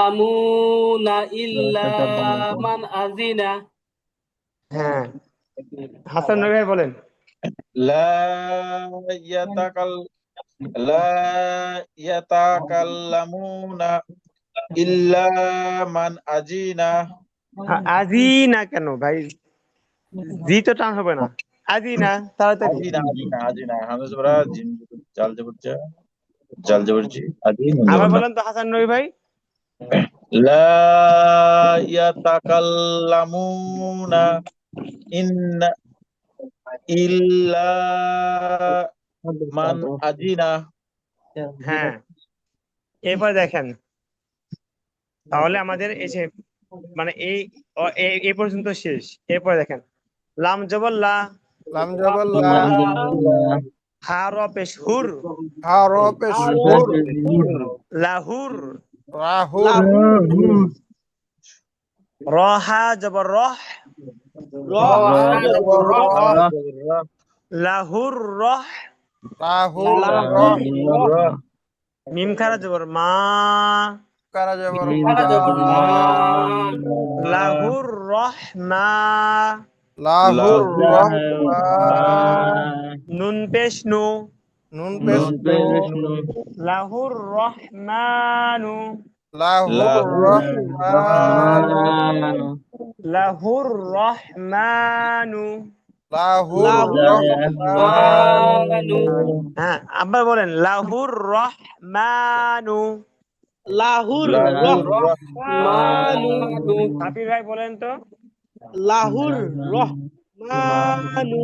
ইয়াতাকাল্লামুনা ইল্লা মান আজিনা। হ্যাঁ হাসান ভাই বলেন। লা ইয়াতাকাল লা ইয়াতাকাল্লামুনা ইল্লা মান আজিনা। আজি না কেন ভাই, জি তো টান হবে না, আজি না তাড়াতাড়ি। আজিনা আজিনা আজিনা হামজা জবর আ জিম জাল জবর জা জাল জবর জি আদি নুন আবার জবর না। বলেন তো হাসান নবী ভাই। লা ইয়াতাকাল্লামুনা ইন্না ইল্লা মান আজিনা। হ্যাঁ এরপর দেখেন, তাহলে আমাদের এসে মানে এই পর্যন্ত শেষ। এরপর দেখেন, লাম জবর লা, লাম জবর লা, হা র পেশ হুর, হা র পেশ হুর, লাহুর, রাহুর, র হা জবর রহ, র হা হা জবর জবর র, র, লাহুর রহ, রাহুর র, লাহুর র, মিম খারা জবর মা, কারা জবর কারা মা, জবর মা। লাহুর রহমা, লাহুর রহমা, নুন পেশ নু, নুন পেশ নু, লাহুর রহমানু, লাহুর রহমানু, লাহুর রহমানু। লাহুর লাহুর রহমানু, মানু হ্যাঁ আবার বলেন লাহুর রহমানু, লাহুর লাহুর রহমানু রহমানু সাফির ভাই বলেন তো। লাহুর রহমানু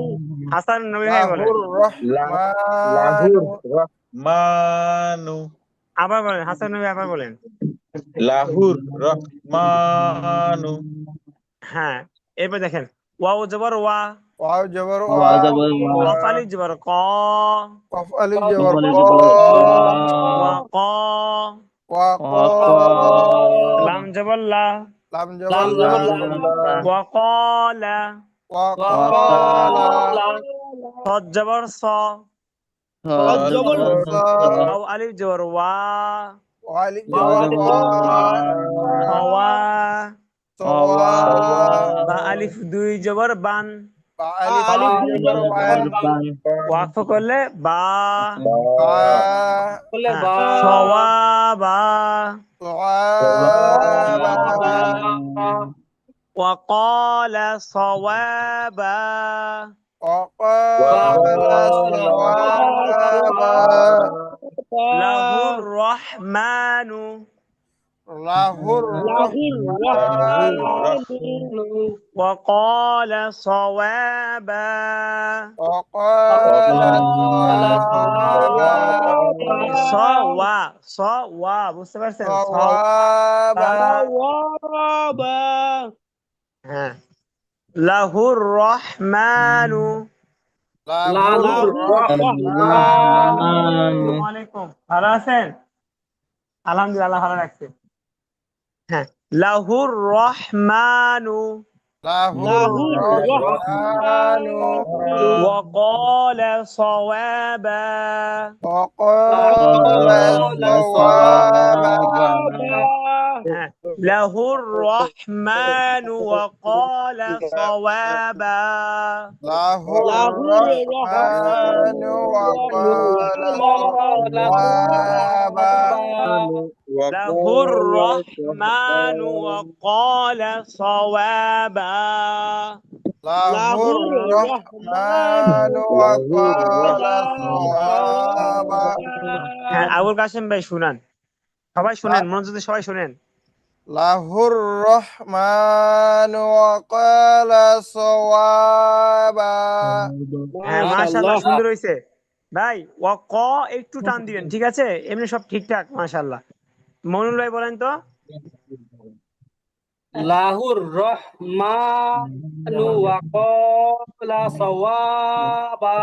হাসান নবী ভাই বলেন। লাহুর রহমানু রহমানু আবার বলেন, হাসান নবী আবার বলেন। লাহুর রহমানু হ্যাঁ, এরপর দেখেন, ওয়াও জবর ওয়া, ওয়াও জবর ওয়া ওয়া জবর ওয়া, কফ আলিফ জবর ক, কফ আলিফ কফ জবর ক আলিফ জবর ক, ওয়া ক, ওয়া ক ওয়া ক, লাম জবর লা, লাম লাম জবর লা জবর লা ওয়া কলা, ওয়া ওয়া ক্বালা ক্বালা সদ জবর স, সদ সদ জবর জবর স, ওয়াও আলিফ জবর ওয়া, ওয়া আলিফ ওয়া জবর জবর ওয়া ওয়া, সওয়া, সওয়া বা আলিফ দুই জবর বান, বা আলিফ আলিফ দুই দুই জবর জবর বান বান, ওয়াকফ করলে বা, বা বলে হ্যাঁ, বা সওয়াবা, সওয়াবা ওয়াকালা সওয়াবা, وقال صوابا লাহুর রহমানু, له লাহুর الرحمن রহমানু ওয়াকালা সওয়াবা, وقال صوابا সওয়া, সওয়া, বুঝতে পারছেন? صوابا সাওয়াবা হ্যাঁ, লাহুর রহমানু। له লাহুর লাহুর الرحمن রহমানু আসসালামু আলাইকুম, ভালো আছেন? আলহামদুলিল্লাহ, ভালো রাখছে। হ্যাঁ, লাহুর রহমানু له লাহুর الرحمن রহমানু ওয়াকালা সওয়াবা, وقال صوابا হ্যাঁ, লাহুর রহমানু ওয়াকালা সওয়াবা, له লাহুর الرحمن وقال صوابا লাহুর রহমানু ওয়াকালা সওয়াবা। له লাহুর الرحمن রহমানু وقال صوابا হ্যাঁ, আবুল কাসেম ভাই শুনান, সবাই শুনেন, মনোযোগ দিয়ে সবাই শুনেন। له الرحمن وقال صوابا হ্যাঁ, মাশাআল্লাহ, মাশাআল্লাহ সুন্দর হয়েছে ভাই। ক একটু টান দিবেন, ঠিক আছে? এমনি সব ঠিকঠাক, মাশাআল্লাহ। মনুল ভাই বলেন তো। লাহুর রহমানু ওয়া ক্বালা সাওয়াবা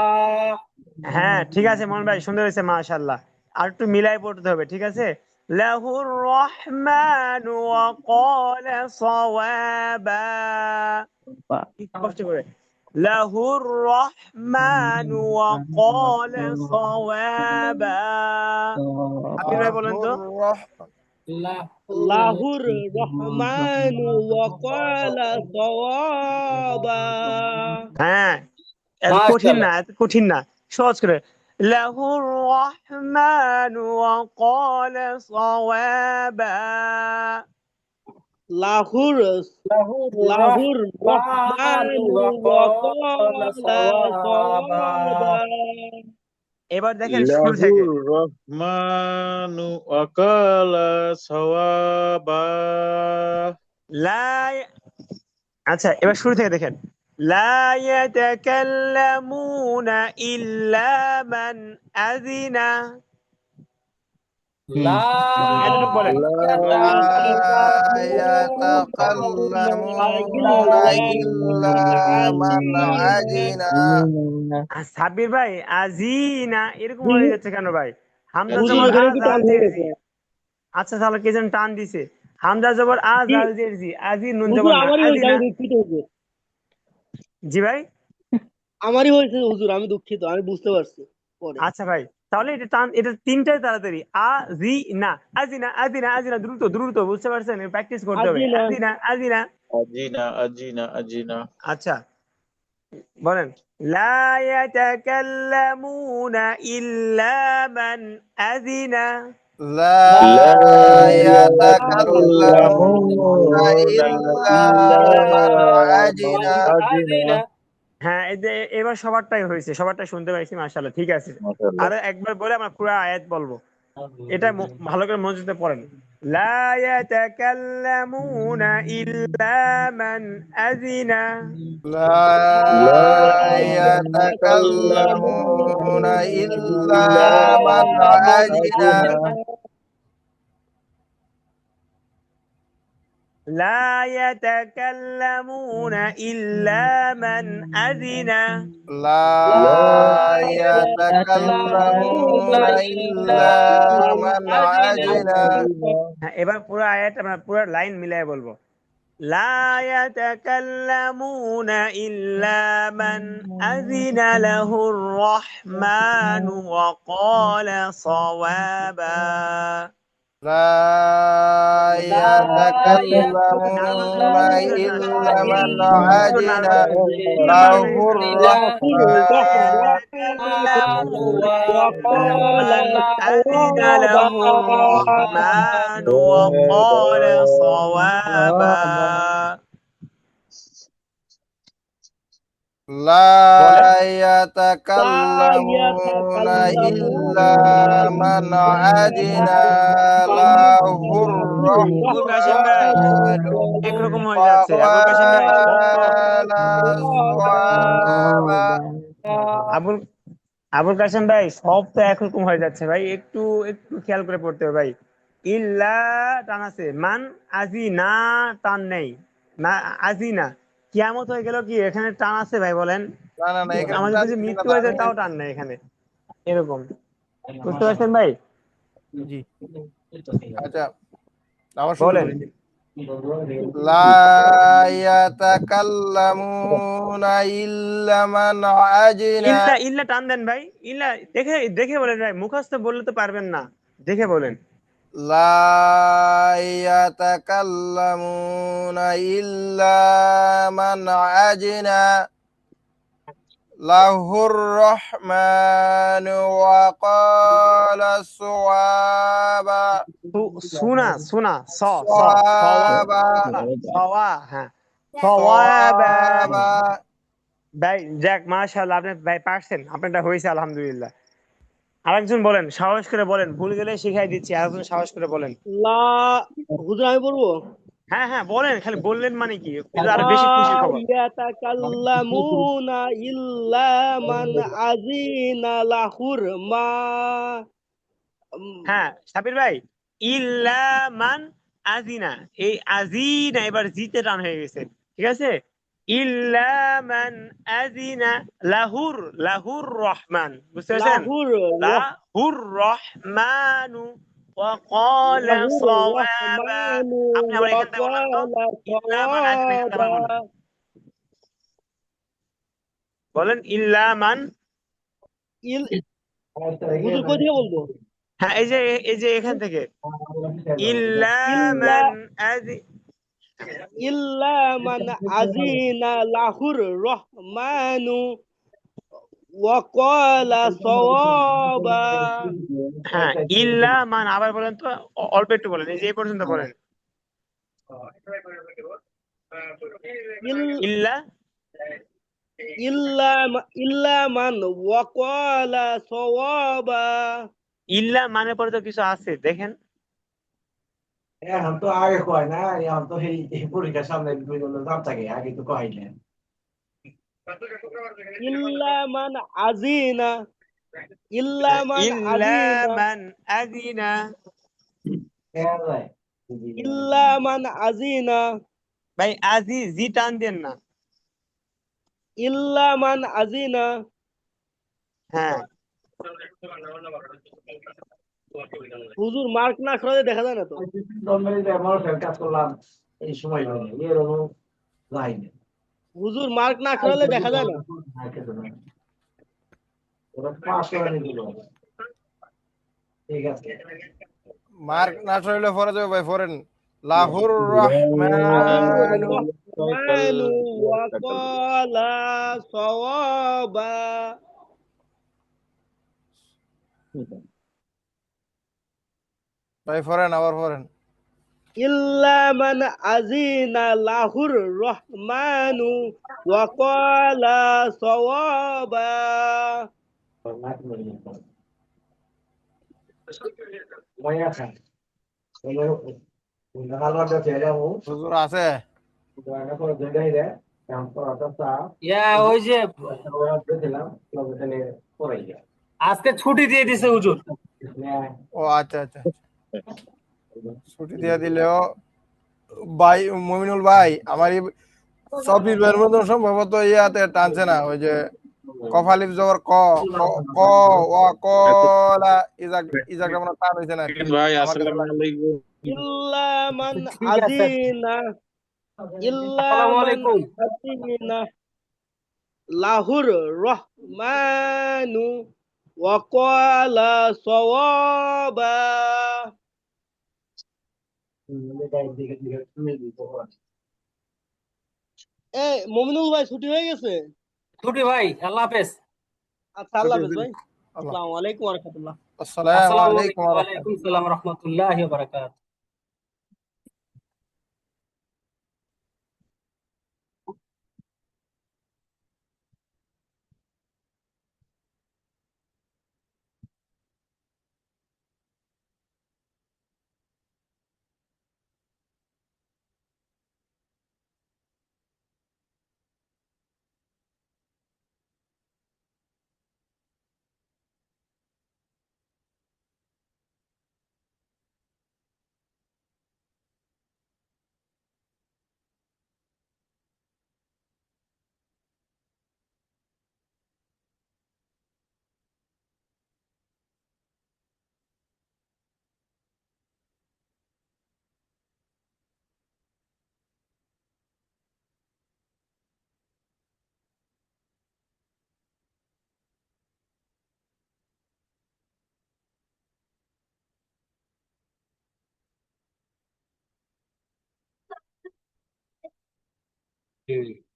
হ্যাঁ, ঠিক আছে মনুল ভাই, সুন্দর হয়েছে, মাশাআল্লাহ। আর একটু মিলাই পড়তে হবে, ঠিক আছে? লাহুর রহমান ওয়া ক্বালা সাওয়াবা, একটু কষ্ট করে। লাহুর রহমান ওয়া ক্বালা সাওয়াবা। আপনি ভাই له বলেন তো। লাহুর রহমানু ওয়া ক্বালা সাওয়াবা হ্যাঁ, এত কঠিন না, মাশাআল্লাহ এত কঠিন না, সহজ করে। লাহুর রহমান ওয়া ক্বালা সাওয়াবা। লাহুর লাহুর লাহুর রহমানু রহমানু ওয়া ওয়া ক্বালা ক্বালা সাওয়াবা সাওয়াবা এবার দেখেন শুরু থেকে। লাহুর রহমানু ওয়াকালা সাওয়াবা লা, আচ্ছা এবার শুরু থেকে দেখেন। লা ইয়াতাকাল্লামুনা ইল্লা মান আযিনা। লা এতটুকু বলেন। لا ইল্লা يتكلمون إلا من عجن সাব্বির ভাই, আজিনা এরকম হয়ে যাচ্ছে কেন ভাই? হামজা হুজুর জবর ওখানে আজ কি টান আল হয়ে জের জি। গেছে আচ্ছা তাহলে কে যেন টান দিছে। হামজা জবর আজ কি আল জের জি, আজি নুন হুজুর জবর না, আমারই হয়েছে, আজিনা। আমি দুঃখিত হুজুর জি ভাই। আমারই হয়েছে হুজুর, আমি দুঃখিত, আমি বুঝতে পারছি পরে আচ্ছা ভাই, তাহলে এটা টান, এটা তিনটাই তাড়াতাড়ি। আ জি না, আজিনা আজিনা আজিনা, দ্রুত দ্রুত, বুঝতে পারছেন? প্র্যাকটিস করতে হবে। আজিনা আজিনা আজিনা। আজিনা আজিনা আজিনা আচ্ছা বলেন। লা ইয়াতাকাল্লামুনা ইল্লা মান আযিনা। لا লা يتكلمون ইয়াতাকাল্লামুনা إلا ইল্লা من عجن মান আজিনা হ্যাঁ, এবার সবারটাই হয়েছে, সবারটাই শুনতে পাইছি, মাশাআল্লাহ, ঠিক আছে। মাশাআল্লাহ আরো একবার বলে আমরা পুরো আয়াত বলবো। এটা ভালো করে মনোযোগ দিয়ে পড়েন। লা ইয়াতাকাল্লামুনা ইল্লা মান আযিনা। لا يتكلمون إلا من عجن لا يتكلمون إلا من أذن। لا يتكلمون إلا من عجن হ্যাঁ, এবার পুরো আয়াত আমরা পুরো লাইন মিলাই বলবো। لا يتكلمون إلا من أذن له الرحمن وقال صوابا. لا يتكلمون إلا من عجن له الرحمن وقال أذن له الرحمن وقال صوابا. لا বলেন। يتكلمون إلا من عجن له আবুল কাশিম ভাই الرحمن একরকম হয়ে যাচ্ছে। আবুল কাশিম ভাই وقال صوابا আবুল আবুল কাশিম ভাই সব তো একরকম হয়ে যাচ্ছে ভাই, একটু একটু খেয়াল করে পড়তে হবে ভাই। ইল্লা টান আছে, মান আজি না টান নেই, না আজি না। কিয়ামত হয়ে গেল কি এখানে টান আছে ভাই বলেন? না না না এখানে আমাদের টান যদি দিছি না মৃত্যু তো হয়ে আমি যায় তাও টান নেই এখানে, এরকম। বুঝতে পারছেন ভাই? জি আচ্ছা আবার শুরু বলেন। করি لا يتكلمون إلا من عجن ইল্লা ইল্লা টান দেন ভাই, ইল্লা দেখে দেখে বলেন ভাই, মুখস্থ বললে তো পারবেন না, দেখে বলেন। لا يتكلمون إلا من عجن له الرحمن وقال صوابا সুনা সুনা স স صوابا সওয়া, হ্যাঁ সওয়াবা। صوابا ভাই যাক মাশাআল্লাহ, আপনি ভাই পারছেন, আপনারটা হয়েছে আলহামদুলিল্লাহ। আরেকজন বলেন, সাহস করে বলেন, ভুল গেলে শিখাই দিচ্ছি, আরেকজন সাহস করে বলেন। লা হুজুর আমি বলবো। হ্যাঁ হ্যাঁ বলেন, খালি বললেন মানে কি, এটা আরো লা বেশি খুশির খবর। ইয়াতাকাল্লামুনা ইল্লা মান আযিনা লাহুর মা হ্যাঁ সাবির ভাই, ইল্লা মান আজিনা, এই আজিনা এবার জিতে টান হয়ে গেছে, ঠিক আছে? ইল্লা মান আজিনা লাহুর, লাহুর রহমান, বুঝতে পেরেছেন? লাহুর লাহুর রহমানু ওয়া ক্বালা লাহুর সাওয়াবা। রহমানু আপনি আবার ওয়া এখান থেকে বলেন তো, ক্বালা ইল্লা মান আজিনা, এখান থেকে আবার সাওয়াবা। বলেন, বলেন ইল্লা মান। ইল হুজুর কই থেকে বলবো? হ্যাঁ এই যে এখান থেকে, ইল্লা ইল্লা মান আজি, ইল্লা মান আযিনা লাহুর রহমানু ওয়া ক্বালা সাওয়াবা। হ্যাঁ ইল্লা মান, আবার বলেন তো, অল্প একটু বলেন, এই যে এই পর্যন্ত বলেন। ইল ইল্লা, ইল্লা মান ওয়া ক্বালা সাওয়াবা। ইল্লা মানে পরে তো কিছু আছে দেখেন। এখন তো আগে কয় না, এখন তো এই পরীক্ষার সামনে বিভিন্ন দাম থাকে, আগে তো কয় না। ইল্লা মান আযিনা ইল্লা মান ইল্লা আযিনা মান আযিনা, হ্যাঁ ভাই। ইল্লা মান আযিনা ভাই আজি জি টান দেন না। ইল্লা মান আযিনা। হ্যাঁ হুজুর মার্ক না করে দেখা যায় না তো। মানুষের কাজ করলাম এই সময় হয়নি, এরকম যায়নি। হুজুর মার্ক না করলে দেখা যায় না। ওরা পাস করে নিল। ঠিক আছে। মার্ক না সরলে পরে যাবে ভাই ফরেন লাহুর লাহুর রহমানু রহমানু ওয়া ক্বালা সাওয়াবা। ভাই ফরেন আবার ফরেন ইল্লা মান আযিনা লাহুর রহমানু ওয়া ক্বালা সাওয়াবা। Voy a hacer. Una halva de cereal, হুজুর আছে? una por de idea, campo a casa, ইয়া ওই যে ahora te dilam, lo que tener por ella. আজকে ছুটি দিয়ে দিছে হুজুর। ও আচ্ছা আচ্ছা, ছুটি দিয়ে দিলেও ভাই, মমিনুল ভাই, আমার এই সফির ভাইয়ের মতন সম্ভবত ইয়াতে টানছে না, ওই যে কফালিফ জবর ক, ক, ক, ও কলা, ইজাক, ইজাকটা মনে হয় টান হয়েছে না আর কি, ভাই আমার কাছে আসসালামু লাগে। আলাইকুম। ইল্লা মান ঠিক আছে, আদিনা ইল্লা আসসালামু মান আলাইকুম। আদিনা লাহুর রহমানু ওয়া ক্বালা সাওয়াবা। এই মমিনুল ভাই ছুটি হয়ে গেছে? ছুটি ভাই, আল্লাহ হাফেজ। আচ্ছা, আল্লাহ হাফেজ ভাই। আল্লাহ, আসসালামু আলাইকুম ওয়া রাহমাতুল্লাহ। আসসালামু আসসালামু আলাইকুম আলাইকুম, ওয়া ওয়ালাইকুম রাহমাতুল্লাহ। সালাম রহমতুল্লাহি ওয়া বারাকাতুহু। হুম।